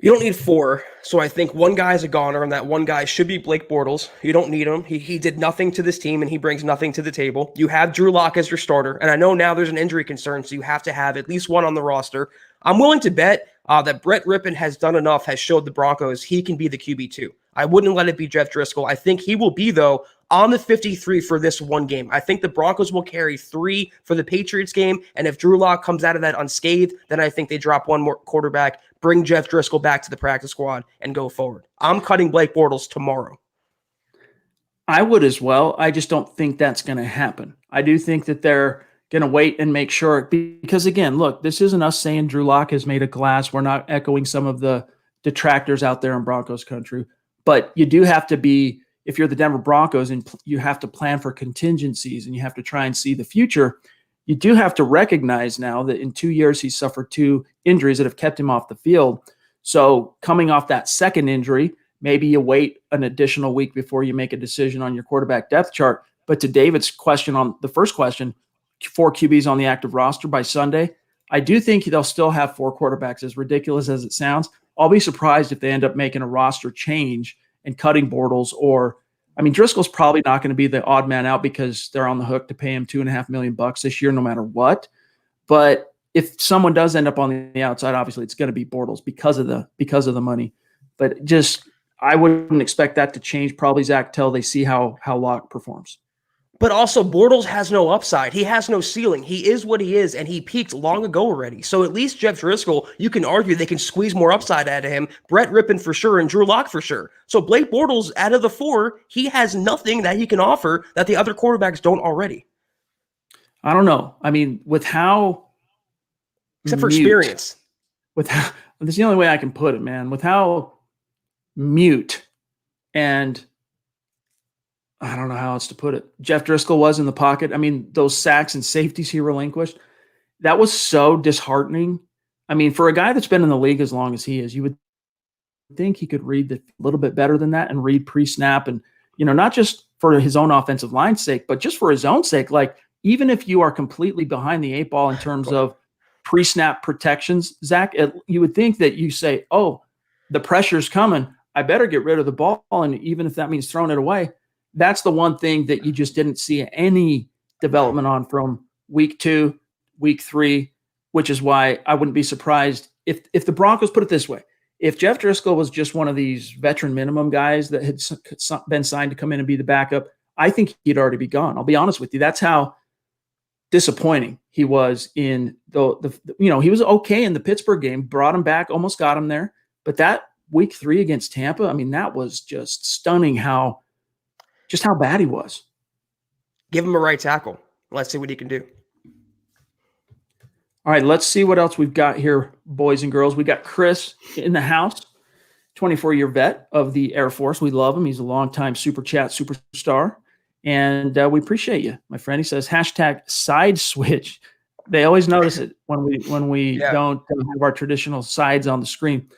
You don't need 4, so I think one guy is a goner, and that one guy should be Blake Bortles. You don't need him. He did nothing to this team, and he brings nothing to the table. You have Drew Lock as your starter, and I know now there's an injury concern, so you have to have at least one on the roster. I'm willing to bet that Brett Rippon has done enough, has showed the Broncos he can be the QB2. I wouldn't let it be Jeff Driscoll. I think he will be, though, on the 53 for this one game. I think the Broncos will carry 3 for the Patriots game, and if Drew Lock comes out of that unscathed, then I think they drop one more quarterback, bring Jeff Driscoll back to the practice squad, and go forward. I'm cutting Blake Bortles tomorrow.
I would as well. I just don't think that's going to happen. I do think that they're going to wait and make sure, because again, look, this isn't us saying Drew Lock has made a glass. We're not echoing some of the detractors out there in Broncos country, but you do have to be, if you're the Denver Broncos and you have to plan for contingencies and you have to try and see the future, you do have to recognize now that in 2 years he's suffered 2 injuries that have kept him off the field. So coming off that second injury, maybe you wait an additional week before you make a decision on your quarterback depth chart. But to David's question on the first question, 4 QBs on the active roster by Sunday, I do think they'll still have 4 quarterbacks, as ridiculous as it sounds. I'll be surprised if they end up making a roster change and cutting Bortles, or, I mean, Driscoll's probably not going to be the odd man out because they're on the hook to pay him $2.5 million this year, no matter what. But if someone does end up on the outside, obviously it's going to be Bortles because of the money. But just, I wouldn't expect that to change probably, Zach, till they see how Locke performs.
But also, Bortles has no upside. He has no ceiling. He is what he is, and he peaked long ago already. So at least Jeff Driscoll, you can argue they can squeeze more upside out of him. Brett Rippon for sure, and Drew Lock for sure. So Blake Bortles, out of the 4, he has nothing that he can offer that the other quarterbacks don't already.
I don't know. I mean, with how...
Except for experience.
With how, that's the only way I can put it, man. With how mute and... I don't know how else to put it, Jeff Driscoll was in the pocket. I mean, those sacks and safeties he relinquished, that was so disheartening. I mean, for a guy that's been in the league as long as he is, you would think he could read a little bit better than that and read pre-snap, and, you know, not just for his own offensive line's sake, but just for his own sake. Like, even if you are completely behind the 8 ball in terms of pre-snap protections, Zach, you would think that you say, oh, the pressure's coming, I better get rid of the ball. And even if that means throwing it away, that's the one thing that you just didn't see any development on from week 2, week 3, which is why I wouldn't be surprised if the Broncos, put it this way, if Jeff Driscoll was just one of these veteran minimum guys that had been signed to come in and be the backup, I think he'd already be gone. I'll be honest with you. That's how disappointing he was in the he was okay in the Pittsburgh game, brought him back, almost got him there. But that week 3 against Tampa, I mean, that was just stunning how bad he was.
Give him a right tackle. Let's see what he can do.
All right, let's see what else we've got here, boys and girls. We got Chris in the house, 24-year vet of the Air Force. We love him. He's a longtime Super Chat superstar, and we appreciate you, my friend. He says, #side switch. They always notice it when we don't have our traditional sides on the screen.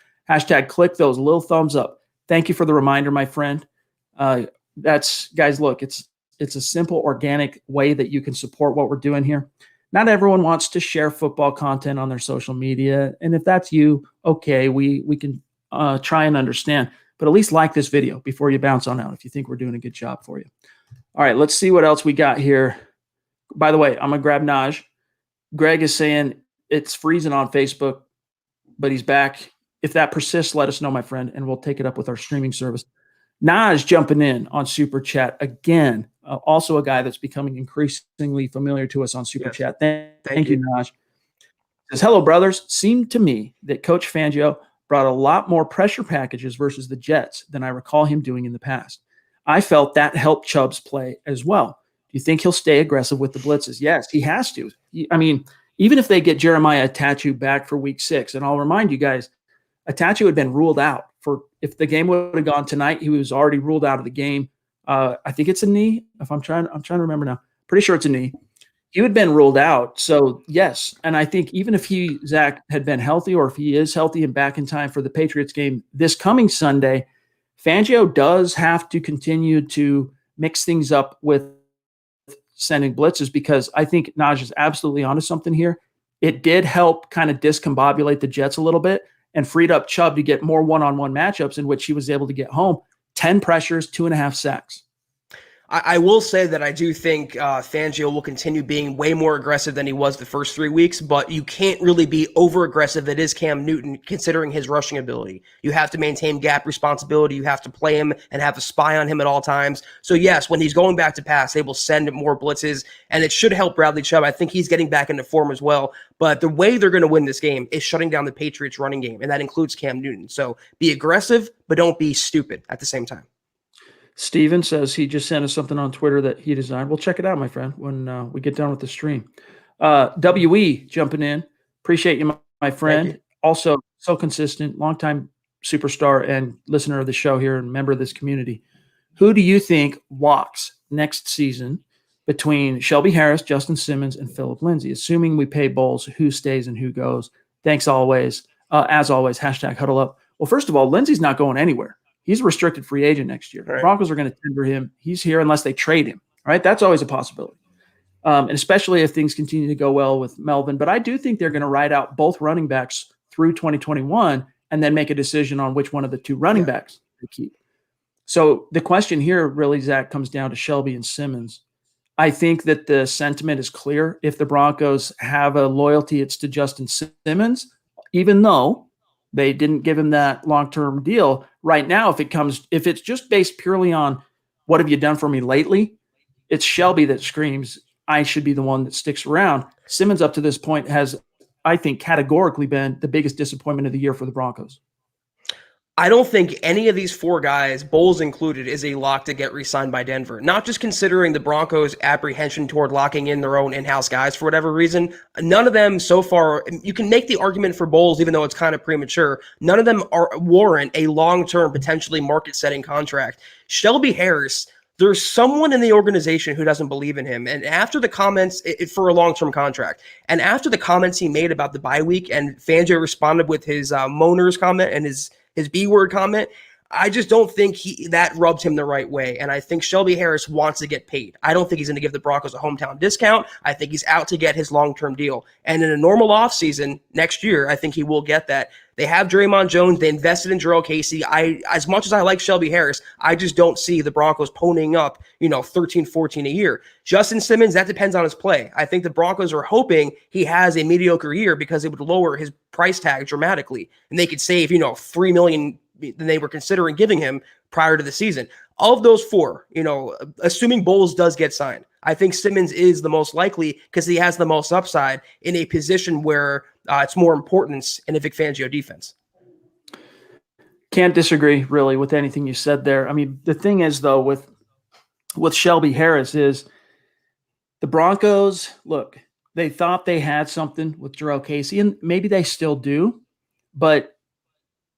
#click those little thumbs up. Thank you for the reminder, my friend. That's, guys, look, it's a simple, organic way that you can support what we're doing here. Not everyone wants to share football content on their social media. And if that's you, okay, we can try and understand. But at least like this video before you bounce on out if you think we're doing a good job for you. All right, let's see what else we got here. By the way, I'm going to grab Naj. Greg is saying it's freezing on Facebook, but he's back. If that persists, let us know, my friend, and we'll take it up with our streaming service. Naj jumping in on Super Chat again. Also a guy that's becoming increasingly familiar to us on Super Chat. Thank you, Naj. Says, hello, brothers. Seemed to me that Coach Fangio brought a lot more pressure packages versus the Jets than I recall him doing in the past. I felt that helped Chubb's play as well. Do you think he'll stay aggressive with the blitzes? Yes, he has to. Even if they get Jeremiah Atachu back for week 6, and I'll remind you guys, Atachu had been ruled out if the game would have gone tonight, he was already ruled out of the game. I think it's a knee. I'm trying to remember now. Pretty sure it's a knee. He had been ruled out. So yes. And I think even if Zach had been healthy, or if he is healthy and back in time for the Patriots game this coming Sunday, Fangio does have to continue to mix things up with sending blitzes, because I think Naj is absolutely onto something here. It did help kind of discombobulate the Jets a little bit and freed up Chubb to get more one-on-one matchups in which he was able to get home. 10 pressures, 2.5 sacks.
I will say that I do think Fangio will continue being way more aggressive than he was the first 3 weeks, but you can't really be over-aggressive. It is Cam Newton, considering his rushing ability. You have to maintain gap responsibility. You have to play him and have a spy on him at all times. So yes, when he's going back to pass, they will send more blitzes, and it should help Bradley Chubb. I think he's getting back into form as well. But the way they're going to win this game is shutting down the Patriots running game, and that includes Cam Newton. So be aggressive, but don't be stupid at the same time.
Steven says he just sent us something on Twitter that he designed. We'll check it out, my friend, when we get done with the stream. WE jumping in. Appreciate you, my friend. Also, so consistent, longtime superstar and listener of the show here and member of this community. Who do you think walks next season between Shelby Harris, Justin Simmons, and Phillip Lindsay? Assuming we pay Bowles, who stays and who goes? Thanks always. As always, #huddle up. Well, first of all, Lindsay's not going anywhere. He's a restricted free agent next year. The Broncos are going to tender him. He's here unless they trade him, right? That's always a possibility, and especially if things continue to go well with Melvin. But I do think they're going to ride out both running backs through 2021 and then make a decision on which one of the two running backs to keep. So the question here really, Zach, comes down to Shelby and Simmons. I think that the sentiment is clear. If the Broncos have a loyalty, it's to Justin Simmons, even though they didn't give him that long-term deal. Right now, if it's just based purely on what have you done for me lately, it's Shelby that screams, I should be the one that sticks around. Simmons up to this point has, I think, categorically been the biggest disappointment of the year for the Broncos.
I don't think any of these 4 guys, Bowles included, is a lock to get re-signed by Denver. Not just considering the Broncos' apprehension toward locking in their own in-house guys for whatever reason. None of them so far, you can make the argument for Bowles, even though it's kind of premature. None of them warrant a long-term, potentially market-setting contract. Shelby Harris, there's someone in the organization who doesn't believe in him. And after the comments for a long-term contract, and after the comments he made about the bye week, and Fangio responded with his moaners comment and his B-word comment, I just don't think that rubs him the right way. And I think Shelby Harris wants to get paid. I don't think he's going to give the Broncos a hometown discount. I think he's out to get his long-term deal. And in a normal offseason next year, I think he will get that. They have Draymond Jones. They invested in Jurrell Casey. As much as I like Shelby Harris, I just don't see the Broncos ponying up, 13, 14 a year. Justin Simmons, that depends on his play. I think the Broncos are hoping he has a mediocre year because it would lower his price tag dramatically. And they could save, $3 million than they were considering giving him prior to the season. Of those 4, assuming Bowles does get signed, I think Simmons is the most likely because he has the most upside in a position where it's more importance in a Vic Fangio defense.
Can't disagree really with anything you said there. I mean, the thing is though, with Shelby Harris is the Broncos, look, they thought they had something with Jurrell Casey, and maybe they still do, but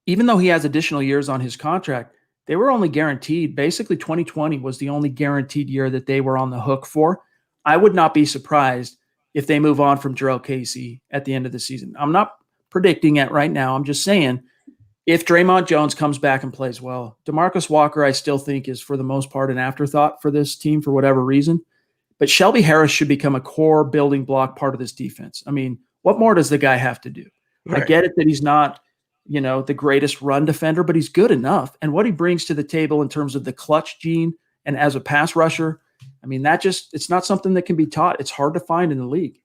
even though he has additional years on his contract, they were only guaranteed. Basically, 2020 was the only guaranteed year that they were on the hook for. I would not be surprised if they move on from Jurrell Casey at the end of the season. I'm not predicting it right now. I'm just saying if Draymond Jones comes back and plays well, DeMarcus Walker, I still think is for the most part an afterthought for this team for whatever reason. But Shelby Harris should become a core building block part of this defense. I mean, what more does the guy have to do? Right. I get it that he's not the greatest run defender, but he's good enough. And what he brings to the table in terms of the clutch gene and as a pass rusher, I mean, it's not something that can be taught. It's hard to find in the league.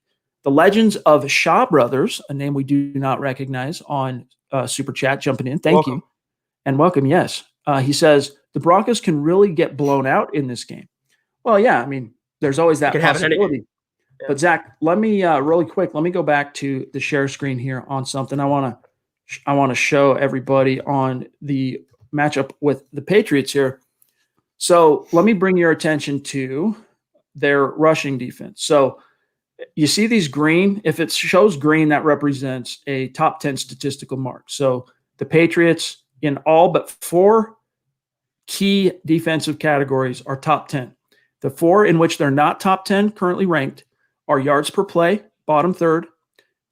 The legends of Shaw Brothers, a name we do not recognize on Super Chat, jumping in. Thank you. And welcome. Yes. He says the Broncos can really get blown out in this game. Well, yeah, I mean, there's always that possibility. Yeah. But Zach, let me really quick, let me go back to the share screen here on something I want to show everybody on the matchup with the Patriots here. So let me bring your attention to their rushing defense. So you see these green, if it shows green, that represents a top 10 statistical mark. So the Patriots in all but 4 key defensive categories are top 10. The 4 in which they're not top 10 currently ranked are yards per play, bottom third,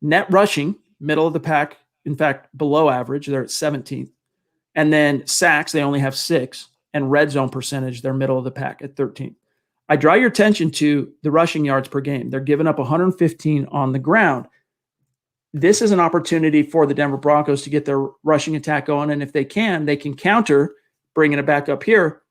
net rushing, middle of the pack, in fact, below average, they're at 17th. And then sacks, they only have 6, and red zone percentage, they're middle of the pack at 13th. I draw your attention to the rushing yards per game. They're giving up 115 on the ground. This is an opportunity for the Denver Broncos to get their rushing attack going, and if they can counter, bringing it back up here,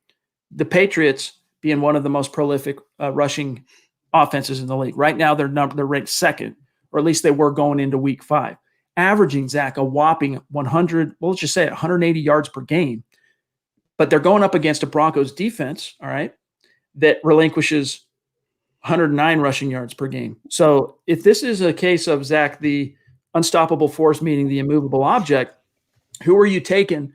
the Patriots being one of the most prolific rushing offenses in the league. Right now, they're ranked second, or at least they were going into week 5, averaging, Zach, a whopping 100, well, let's just say 180 yards per game. But they're going up against a Broncos defense, all right, that relinquishes 109 rushing yards per game. So if this is a case of, Zach, the unstoppable force meeting the immovable object, who are you taking?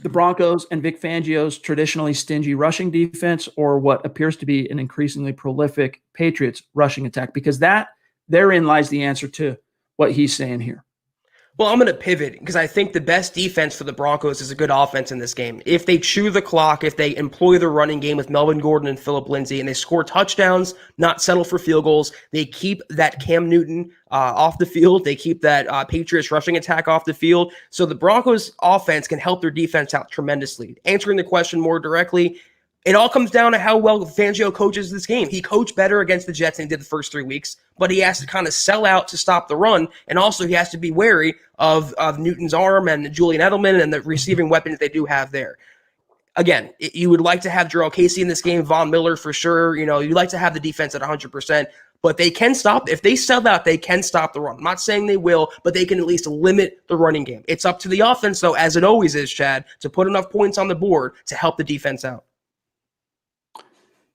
The Broncos and Vic Fangio's traditionally stingy rushing defense, or what appears to be an increasingly prolific Patriots rushing attack? Because therein lies the answer to what he's saying here.
Well, I'm going to pivot because I think the best defense for the Broncos is a good offense in this game. If they chew the clock, if they employ the running game with Melvin Gordon and Phillip Lindsay, and they score touchdowns, not settle for field goals, they keep that Cam Newton off the field, they keep that Patriots rushing attack off the field. So the Broncos offense can help their defense out tremendously. Answering the question more directly, it all comes down to how well Fangio coaches this game. He coached better against the Jets than he did the first 3 weeks, but he has to kind of sell out to stop the run, and also he has to be wary of Newton's arm and Julian Edelman and the receiving weapons they do have there. Again, you would like to have Jarrell Casey in this game, Von Miller for sure. You know, you'd like to have the defense at 100%, but they can stop. If they sell out, they can stop the run. I'm not saying they will, but they can at least limit the running game. It's up to the offense, though, as it always is, Chad, to put enough points on the board to help the defense out.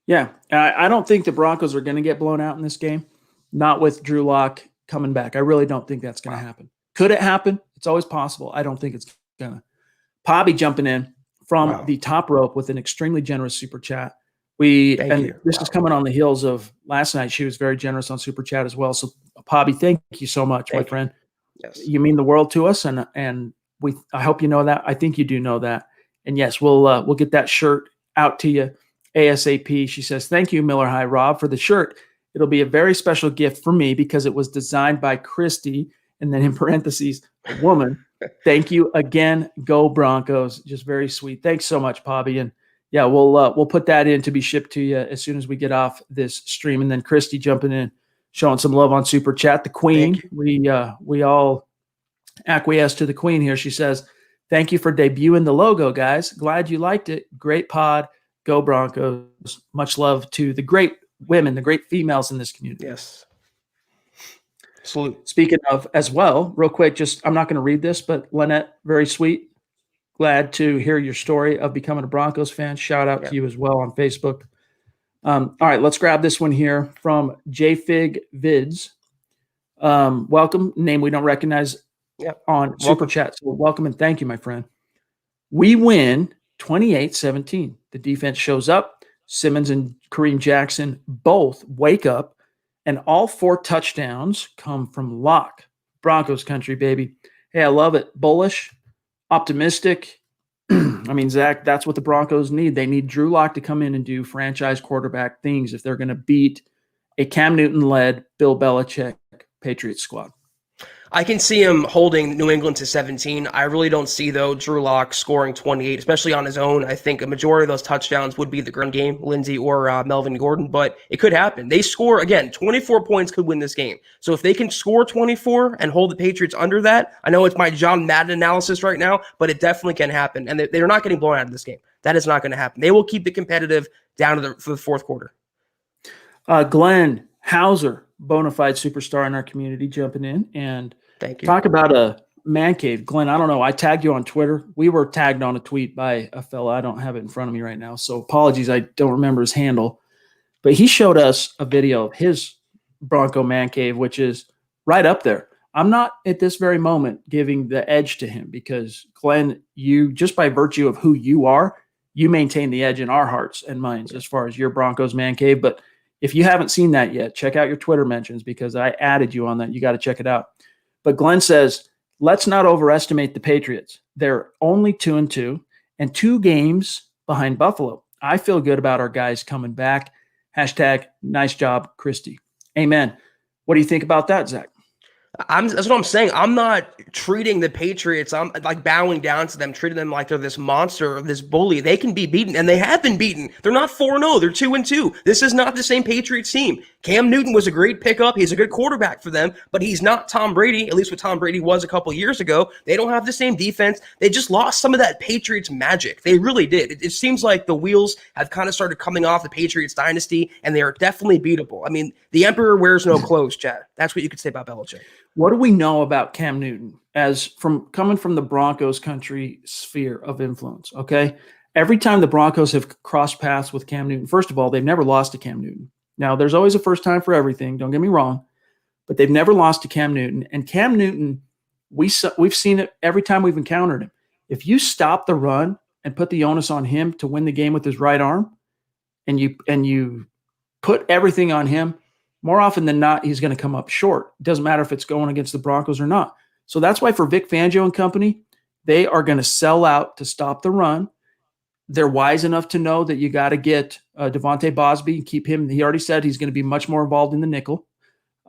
Yeah, I don't think the Broncos are going to get blown out in this game, not with Drew Lock coming back. I really don't think that's going to happen. Could it happen? It's always possible. I don't think it's going to. Pobby jumping in from the top rope with an extremely generous super chat. This is coming on the heels of last night. She was very generous on super chat as well. So, Pobby, thank you so much, my friend.
Yes.
You mean the world to us, and I hope you know that. I think you do know that. And yes, we'll get that shirt out to you ASAP. She says, thank you, Miller High Rob, for the shirt. It'll be a very special gift for me because it was designed by Christy, and then in parentheses, a woman. Thank you again. Go Broncos. Just very sweet. Thanks so much, Pobby. And yeah, we'll put that in to be shipped to you as soon as we get off this stream. And then Christy jumping in, showing some love on Super Chat. The Queen, we all acquiesce to the Queen here. She says, thank you for debuting the logo, guys. Glad you liked it. Great pod. Go Broncos. Much love to the great women, the great females in this community.
Yes. Salute.
Speaking of as well, real quick, I'm not going to read this, but Lynette, very sweet. Glad to hear your story of becoming a Broncos fan. Shout out to you as well on Facebook. All right, let's grab this one here from JFig Vids. Welcome. Name we don't recognize on Super Chat. So welcome and thank you, my friend. We win 28-17. The defense shows up. Simmons and Kareem Jackson both wake up, and all 4 touchdowns come from Locke. Broncos country, baby. Hey, I love it. Bullish, optimistic. I mean, Zach, that's what the Broncos need. They need Drew Lock to come in and do franchise quarterback things if they're going to beat a Cam Newton-led Bill Belichick Patriots squad.
I can see him holding New England to 17. I really don't see, though, Drew Lock scoring 28, especially on his own. I think a majority of those touchdowns would be the ground game, Lindsey or Melvin Gordon, but it could happen. They score, again, 24 points could win this game. So if they can score 24 and hold the Patriots under that, I know it's my John Madden analysis right now, but it definitely can happen. And they're not getting blown out of this game. That is not going to happen. They will keep it competitive down to for the fourth quarter.
Glenn Hauser, bona fide superstar in our community, jumping in and
Thank you.
talk about a man cave. Glenn, I don't know. I tagged you on Twitter. We were tagged on a tweet by a fella. I don't have it in front of me right now, so apologies. I don't remember his handle. But he showed us a video of his Bronco man cave, which is right up there. I'm not at this very moment giving the edge to him because, Glenn, you just by virtue of who you are, you maintain the edge in our hearts and minds as far as your Broncos man cave. But if you haven't seen that yet, check out your Twitter mentions because I added you on that. You got to check it out. But Glenn says, let's not overestimate the Patriots. They're only 2-2 and 2 games behind Buffalo. I feel good about our guys coming back. Hashtag nice job, Christy. Amen. What do you think about that, Zach?
That's what I'm saying. I'm not treating the Patriots, I'm like bowing down to them, treating them like they're this monster or this bully. They can be beaten, and they have been beaten. They're not 4-0. They're 2-2. This is not the same Patriots team. Cam Newton was a great pickup. He's a good quarterback for them, but he's not Tom Brady, at least what Tom Brady was a couple years ago. They don't have the same defense. They just lost some of that Patriots magic. They really did. It seems like the wheels have kind of started coming off the Patriots dynasty, and they are definitely beatable. I mean, the emperor wears no clothes, Chad. That's what you could say about Belichick.
What do we know about Cam Newton as from coming from the Broncos country sphere of influence? Okay. Every time the Broncos have crossed paths with Cam Newton, first of all, they've never lost to Cam Newton. Now, there's always a first time for everything. Don't get me wrong, but they've never lost to Cam Newton. And Cam Newton, we've seen it every time we've encountered him. If you stop the run and put the onus on him to win the game with his right arm, and you put everything on him, more often than not, he's going to come up short. It doesn't matter if it's going against the Broncos or not. So that's why for Vic Fangio and company, they are going to sell out to stop the run. They're wise enough to know that you got to get Devontae Bosby and keep him. He already said he's going to be much more involved in the nickel.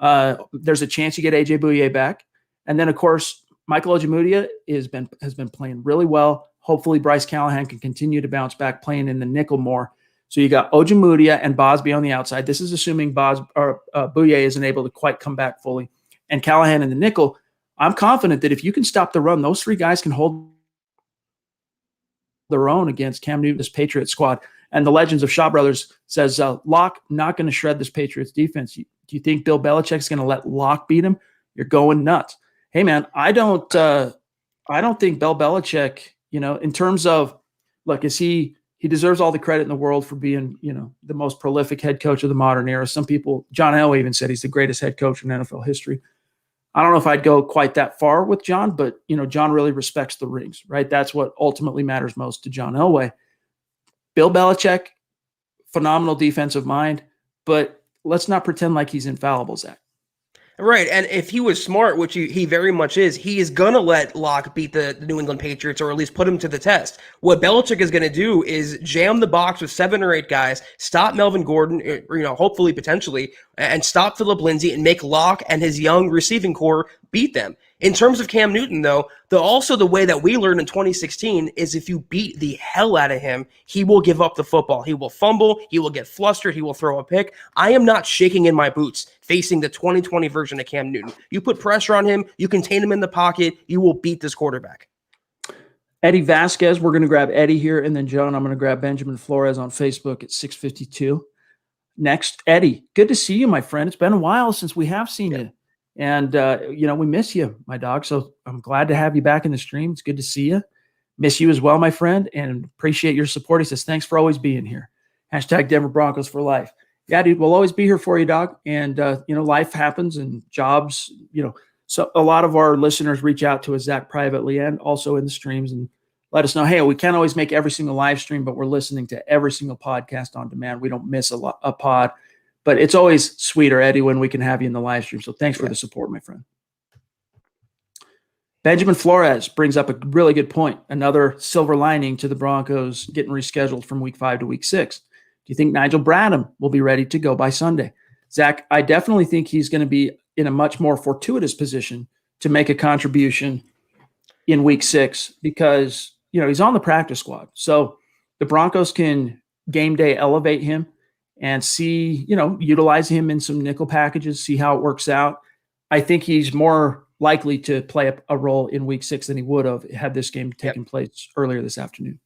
There's a chance you get AJ Bouye back. And then, of course, Michael Ojemudia has been playing really well. Hopefully, Bryce Callahan can continue to bounce back playing in the nickel more. So you got Ojemudia and Bosby on the outside. This is assuming Bouye isn't able to quite come back fully. And Callahan in the nickel. I'm confident that if you can stop the run, those 3 guys can hold their own against Cam Newton's Patriots squad. And the Legends of Shaw Brothers says, Locke not going to shred this Patriots defense. Do you think Bill Belichick's going to let Locke beat him? You're going nuts. Hey, man, I don't think Bill Belichick, in terms of, look, he deserves all the credit in the world for being, the most prolific head coach of the modern era. Some people, John Elway even said he's the greatest head coach in NFL history. I don't know if I'd go quite that far with John, but, John really respects the rings, right? That's what ultimately matters most to John Elway. Bill Belichick, phenomenal defensive mind, but let's not pretend like he's infallible, Zach.
Right, and if he was smart, which he very much is, he is going to let Locke beat the New England Patriots or at least put him to the test. What Belichick is going to do is jam the box with 7 or 8 guys, stop Melvin Gordon, hopefully, potentially, and stop Phillip Lindsay and make Locke and his young receiving core beat them. In terms of Cam Newton, though, the way that we learned in 2016 is if you beat the hell out of him, he will give up the football. He will fumble. He will get flustered. He will throw a pick. I am not shaking in my boots facing the 2020 version of Cam Newton. You put pressure on him. You contain him in the pocket. You will beat this quarterback.
Eddie Vasquez, we're going to grab Eddie here. And then, Joan, I'm going to grab Benjamin Flores on Facebook at 6:52. Next, Eddie, good to see you, my friend. It's been a while since we have seen you. And, we miss you, my dog. So I'm glad to have you back in the stream. It's good to see you. Miss you as well, my friend, and appreciate your support. He says, thanks for always being here. Hashtag Denver Broncos for life. Yeah, dude, we'll always be here for you, dog. And, life happens and jobs, so a lot of our listeners reach out to us, Zach, privately and also in the streams and let us know, hey, we can't always make every single live stream, but we're listening to every single podcast on demand. We don't miss a pod. But it's always sweeter, Eddie, when we can have you in the live stream. So thanks for the support, my friend. Benjamin Flores brings up a really good point. Another silver lining to the Broncos getting rescheduled from week 5 to week 6. Do you think Nigel Bradham will be ready to go by Sunday? Zach, I definitely think he's going to be in a much more fortuitous position to make a contribution in week 6 because, he's on the practice squad. So the Broncos can game day elevate him and see, utilize him in some nickel packages, see how it works out. I think he's more likely to play a role in week 6 than he would have had this game taken place earlier this afternoon.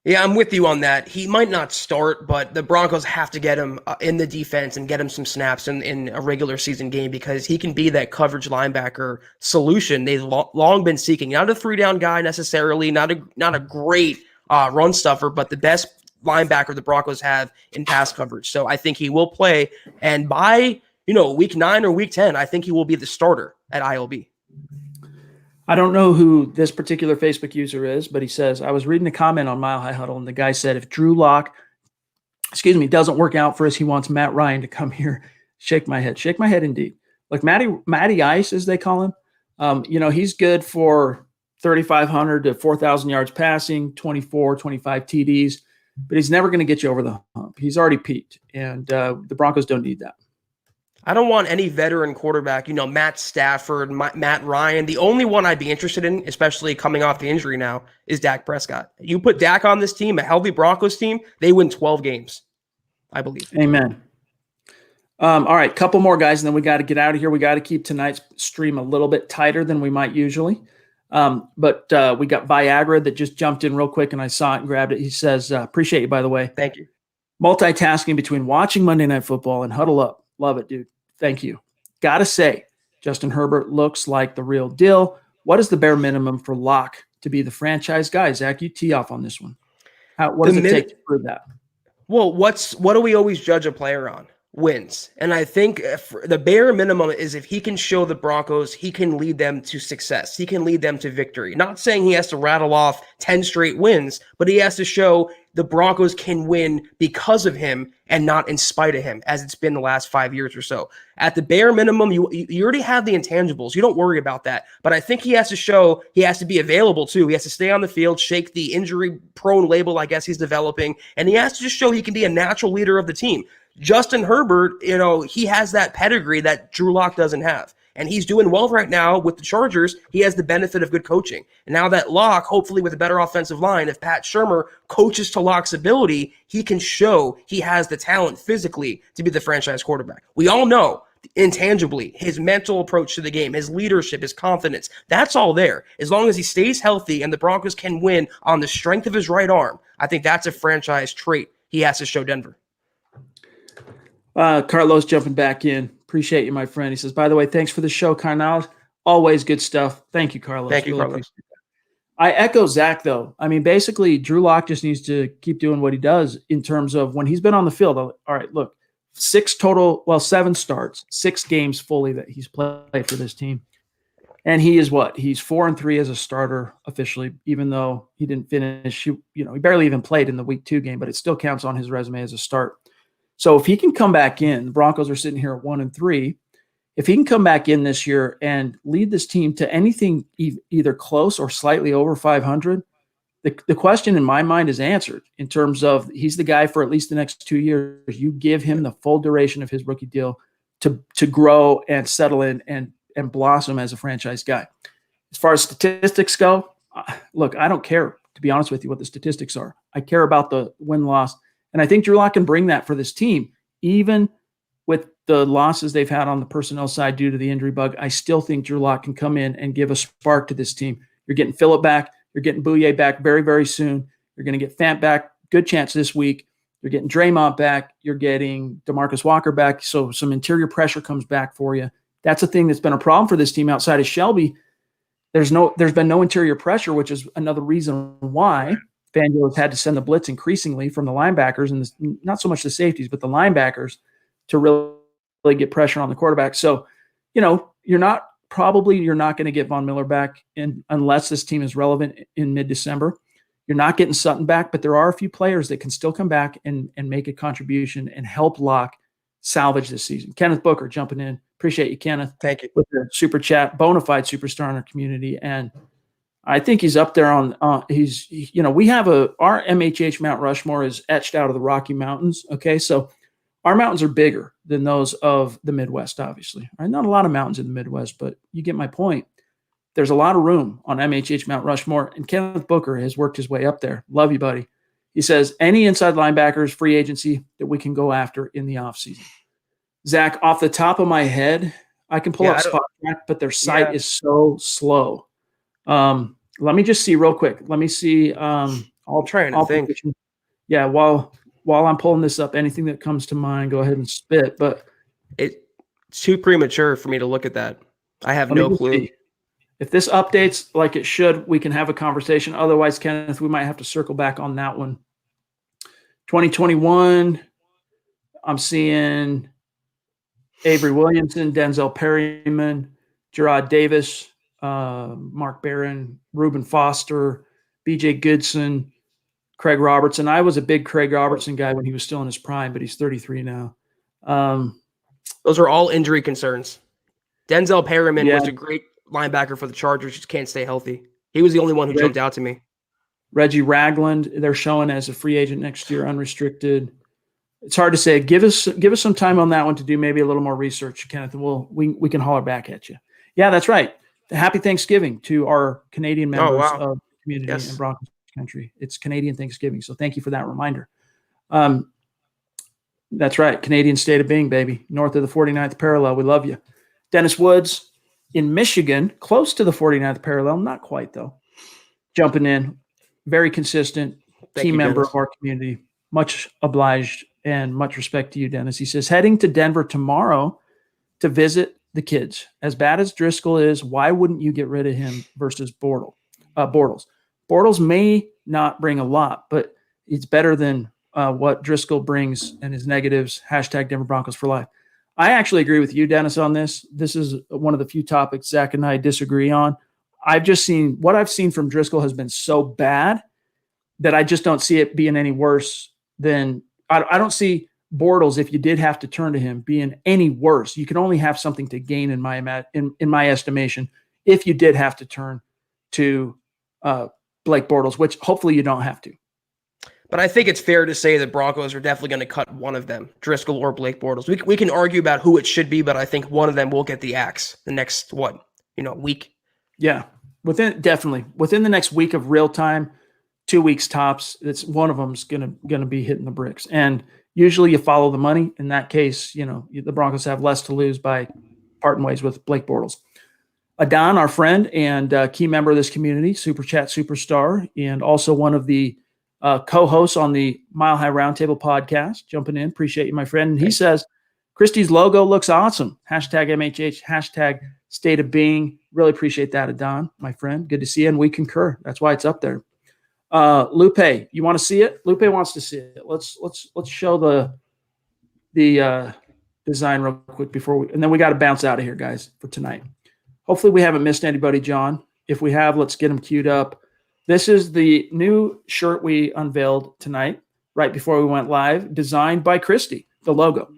Yeah, I'm with you on that. He might not start, but the Broncos have to get him in the defense and get him some snaps in a regular season game because he can be that coverage linebacker solution they've long been seeking. Not a 3-down guy necessarily, not a great run stuffer, but the best linebacker the Broncos have in pass coverage. So I think he will play, and by week 9 or week 10, I think he will be the starter at ILB.
I don't know who this particular Facebook user is, but he says, I was reading a comment on Mile High Huddle, and the guy said, if Drew Lock, doesn't work out for us, he wants Matt Ryan to come here. Shake my head. Shake my head indeed. Like Matty Ice, as they call him, he's good for 3,500 to 4,000 yards passing, 24, 25 TDs, but he's never going to get you over the hump. He's already peaked, and the Broncos don't need that.
I don't want any veteran quarterback, Matt Stafford, Matt Ryan. The only one I'd be interested in, especially coming off the injury now, is Dak Prescott. You put Dak on this team, a healthy Broncos team, they win 12 games, I believe.
Amen. All right, couple more guys, and then we got to get out of here. We got to keep tonight's stream a little bit tighter than we might usually. But we got Viagra that just jumped in real quick, and I saw it and grabbed it. He says, appreciate you, by the way.
Thank you.
Multitasking between watching Monday Night Football and Huddle Up. Love it, dude. Thank you. Gotta say, Justin Herbert looks like the real deal. What is the bare minimum for Locke to be the franchise guy? Zach, you tee off on this one. What does it take to prove that?
Well, what do we always judge a player on? Wins. And I think the bare minimum is if he can show the Broncos, he can lead them to success. He can lead them to victory. Not saying he has to rattle off 10 straight wins, but he has to show the Broncos can win because of him and not in spite of him, as it's been the last 5 years or so. At the bare minimum, you already have the intangibles. You don't worry about that. But I think he has to show he has to be available too. He has to stay on the field, shake the injury-prone label I guess he's developing, and he has to just show he can be a natural leader of the team. Justin Herbert, he has that pedigree that Drew Lock doesn't have. And he's doing well right now with the Chargers. He has the benefit of good coaching. And now that Lock, hopefully with a better offensive line, if Pat Shurmur coaches to Lock's ability, he can show he has the talent physically to be the franchise quarterback. We all know intangibly his mental approach to the game, his leadership, his confidence, that's all there. As long as he stays healthy and the Broncos can win on the strength of his right arm, I think that's a franchise trait he has to show Denver.
Carlos jumping back in. Appreciate you, my friend. He says, by the way, thanks for the show, Carnal. Always good stuff. Thank you, Carlos.
Thank you, Carlos.
I echo Zach, though. I mean, basically, Drew Lock just needs to keep doing what he does in terms of when he's been on the field. All right, look, 7 starts, 6 games fully that he's played for this team. And he is what? He's 4-3 as a starter officially, even though he didn't finish. He barely even played in the week 2 game, but it still counts on his resume as a start. So if he can come back in, the Broncos are sitting here at 1-3. If he can come back in this year and lead this team to anything either close or slightly over 500, the question in my mind is answered in terms of he's the guy for at least the next 2 years. You give him the full duration of his rookie deal to grow and settle in and blossom as a franchise guy. As far as statistics go, look, I don't care, to be honest with you, what the statistics are. I care about the win-loss. And I think Drew Lock can bring that for this team, even with the losses they've had on the personnel side due to the injury bug. I still think Drew Lock can come in and give a spark to this team. You're getting Phillip back. You're getting Bouye back very, very soon. You're going to get Fant back. Good chance this week. You're getting Draymond back. You're getting DeMarcus Walker back. So some interior pressure comes back for you. That's a thing that's been a problem for this team outside of Shelby. There's been no interior pressure, which is another reason why Fangio has had to send the blitz increasingly from the linebackers and not so much the safeties, but the linebackers to really get pressure on the quarterback. So, you're not going to get Von Miller back unless this team is relevant in mid-December. You're not getting Sutton back, but there are a few players that can still come back and make a contribution and help Lock salvage this season. Kenneth Booker jumping in. Appreciate you, Kenneth.
Thank you.
With the super chat, bona fide superstar in our community. And I think he's up there on we have our MHH Mount Rushmore is etched out of the Rocky Mountains. Okay. So our mountains are bigger than those of the Midwest, obviously. Right? Not a lot of mountains in the Midwest, but you get my point. There's a lot of room on MHH Mount Rushmore, and Kenneth Booker has worked his way up there. Love you, buddy. He says, any inside linebackers, free agency that we can go after in the offseason. Zach, off the top of my head, I can pull up Spot Track, but their site is so slow. Let me just see real quick. Let me see. I'll
I'm trying to think.
Yeah, while I'm pulling this up, anything that comes to mind, go ahead and spit. But
It's too premature for me to look at that. I have no clue.
See. If this updates like it should, we can have a conversation. Otherwise, Kenneth, we might have to circle back on that one. 2021, I'm seeing Avery Williamson, Denzel Perryman, Gerard Davis, Mark Barron, Reuben Foster, B.J. Goodson, Craig Robertson. I was a big Craig Robertson guy when he was still in his prime, but he's 33 now.
Those are all injury concerns. Denzel Perryman was a great linebacker for the Chargers, just can't stay healthy. He was the only one who jumped out to me. Reggie
Ragland, they're showing as a free agent next year, unrestricted. It's hard to say. Give us some time on that one to do maybe a little more research, Kenneth, and we can holler back at you. Yeah, that's right. Happy Thanksgiving to our Canadian members of the community in Broncos country. It's Canadian Thanksgiving, so thank you for that reminder. That's right. Canadian state of being, baby. North of the 49th parallel. We love you. Dennis Woods in Michigan, close to the 49th parallel. Not quite, though. Jumping in. Very consistent. Key member of our community. Much obliged and much respect to you, Dennis. He says, heading to Denver tomorrow to visit the kids. As bad as Driscoll is, why wouldn't you get rid of him versus Bortles? Bortles may not bring a lot, but it's better than what Driscoll brings and his negatives. Hashtag Denver Broncos for life. I actually agree with you, Dennis, on this. This is one of the few topics Zach and I disagree on. What I've seen from Driscoll has been so bad that I just don't see it being any worse than I don't see Bortles, if you did have to turn to him, being any worse. You can only have something to gain in my estimation if you did have to turn to Blake Bortles, which hopefully you don't have to.
But I think it's fair to say that Broncos are definitely going to cut one of them, Driscoll or Blake Bortles. We can argue about who it should be, but I think one of them will get the axe the next, week?
Yeah, within the next week of real time, 2 weeks tops, it's one of them's gonna be hitting the bricks. And usually you follow the money. In that case, the Broncos have less to lose by parting ways with Blake Bortles. Adon, our friend and key member of this community, Super Chat superstar, and also one of the co-hosts on the Mile High Roundtable podcast, jumping in. Appreciate you, my friend. And he says, Christie's logo looks awesome. Hashtag MHH, hashtag state of being. Really appreciate that, Adon, my friend. Good to see you, and we concur. That's why it's up there. Lupe, you want to see it? Lupe wants to see it. Let's show the design real quick and then we got to bounce out of here, guys, for tonight. Hopefully we haven't missed anybody, John. If we have, let's get them queued up. This is the new shirt we unveiled tonight, right before we went live, designed by Christy, the logo.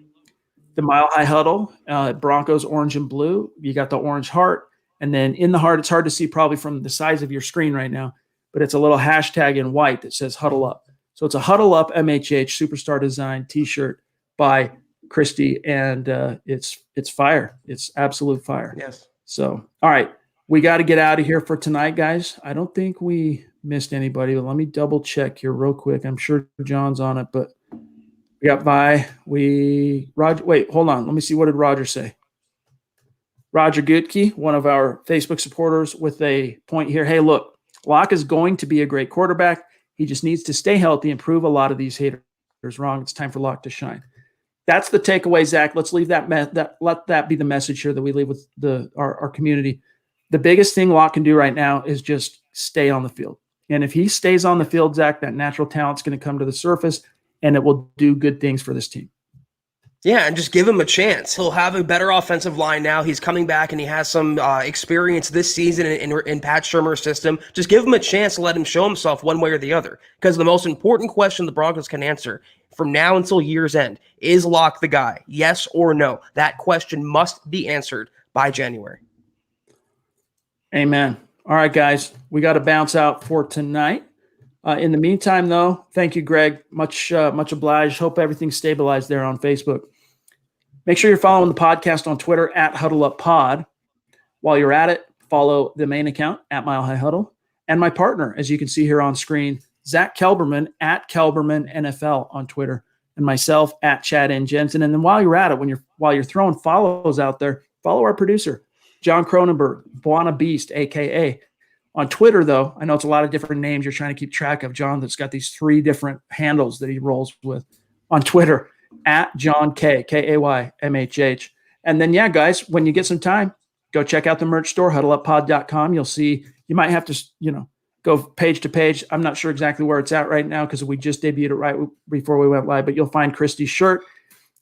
The Mile High Huddle, Broncos orange and blue. You got the orange heart. And then in the heart, it's hard to see probably from the size of your screen right now, but it's a little hashtag in white that says Huddle Up. So it's a Huddle Up MHH Superstar Design t-shirt by Christy, and it's fire. It's absolute fire.
Yes.
So, all right. We got to get out of here for tonight, guys. I don't think we missed anybody, but let me double check here real quick. I'm sure John's on it, but we got Roger. Wait, hold on. Let me see. What did Roger say? Roger Goodkey, one of our Facebook supporters, with a point here. Hey, look, Locke is going to be a great quarterback. He just needs to stay healthy and prove a lot of these haters wrong. It's time for Locke to shine. That's the takeaway, Zach. Let's leave let that be the message here that we leave with our community. The biggest thing Locke can do right now is just stay on the field. And if he stays on the field, Zach, that natural talent's going to come to the surface, and it will do good things for this team.
Yeah, and just give him a chance. He'll have a better offensive line now. He's coming back, and he has some experience this season in Pat Shurmur's system. Just give him a chance to let him show himself one way or the other. Because the most important question the Broncos can answer from now until year's end, is Locke the guy? Yes or no? That question must be answered by January.
Amen. All right, guys, we got to bounce out for tonight. In the meantime, though, thank you, Greg. Much obliged. Hope everything's stabilized there on Facebook. Make sure you're following the podcast on Twitter at HuddleUpPod. While you're at it, follow the main account at Mile High Huddle. And my partner, as you can see here on screen, Zack Kelberman at Kelberman NFL on Twitter, and myself at Chad and Jensen. And then while you're at it, while you're throwing follows out there, follow our producer, John Cronenberg, Buana Beast, a.k.a. On Twitter, though, I know it's a lot of different names you're trying to keep track of. John, that's got these 3 different handles that he rolls with. On Twitter, at John K, Kaymhh. And then, yeah, guys, when you get some time, go check out the merch store, huddleuppod.com. You'll see, you might have to, go page to page. I'm not sure exactly where it's at right now because we just debuted it right before we went live, but you'll find Christy's shirt.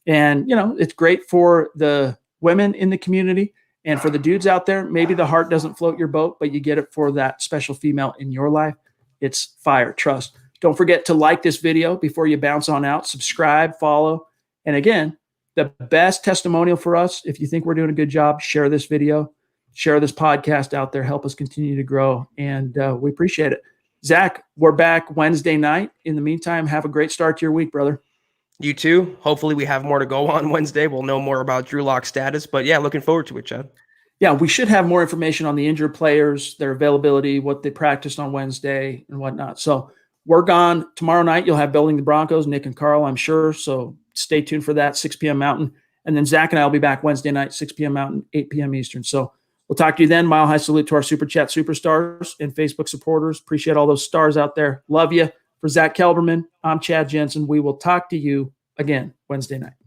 And, it's great for the women in the community and for the dudes out there. Maybe the heart doesn't float your boat, but you get it for that special female in your life. It's fire, trust. Don't forget to like this video before you bounce on out, subscribe, follow. And again, the best testimonial for us, if you think we're doing a good job, share this video, share this podcast out there, help us continue to grow. And we appreciate it. Zach, we're back Wednesday night. In the meantime, have a great start to your week, brother.
You too. Hopefully we have more to go on Wednesday. We'll know more about Drew Lock's status. But yeah, looking forward to it, Chad.
Yeah, we should have more information on the injured players, their availability, what they practiced on Wednesday and whatnot. So we're gone. Tomorrow night, you'll have Building the Broncos, Nick and Carl, I'm sure. So stay tuned for that, 6 p.m. Mountain. And then Zach and I will be back Wednesday night, 6 p.m. Mountain, 8 p.m. Eastern. So we'll talk to you then. Mile high salute to our Super Chat superstars and Facebook supporters. Appreciate all those stars out there. Love you. For Zack Kelberman, I'm Chad Jensen. We will talk to you again Wednesday night.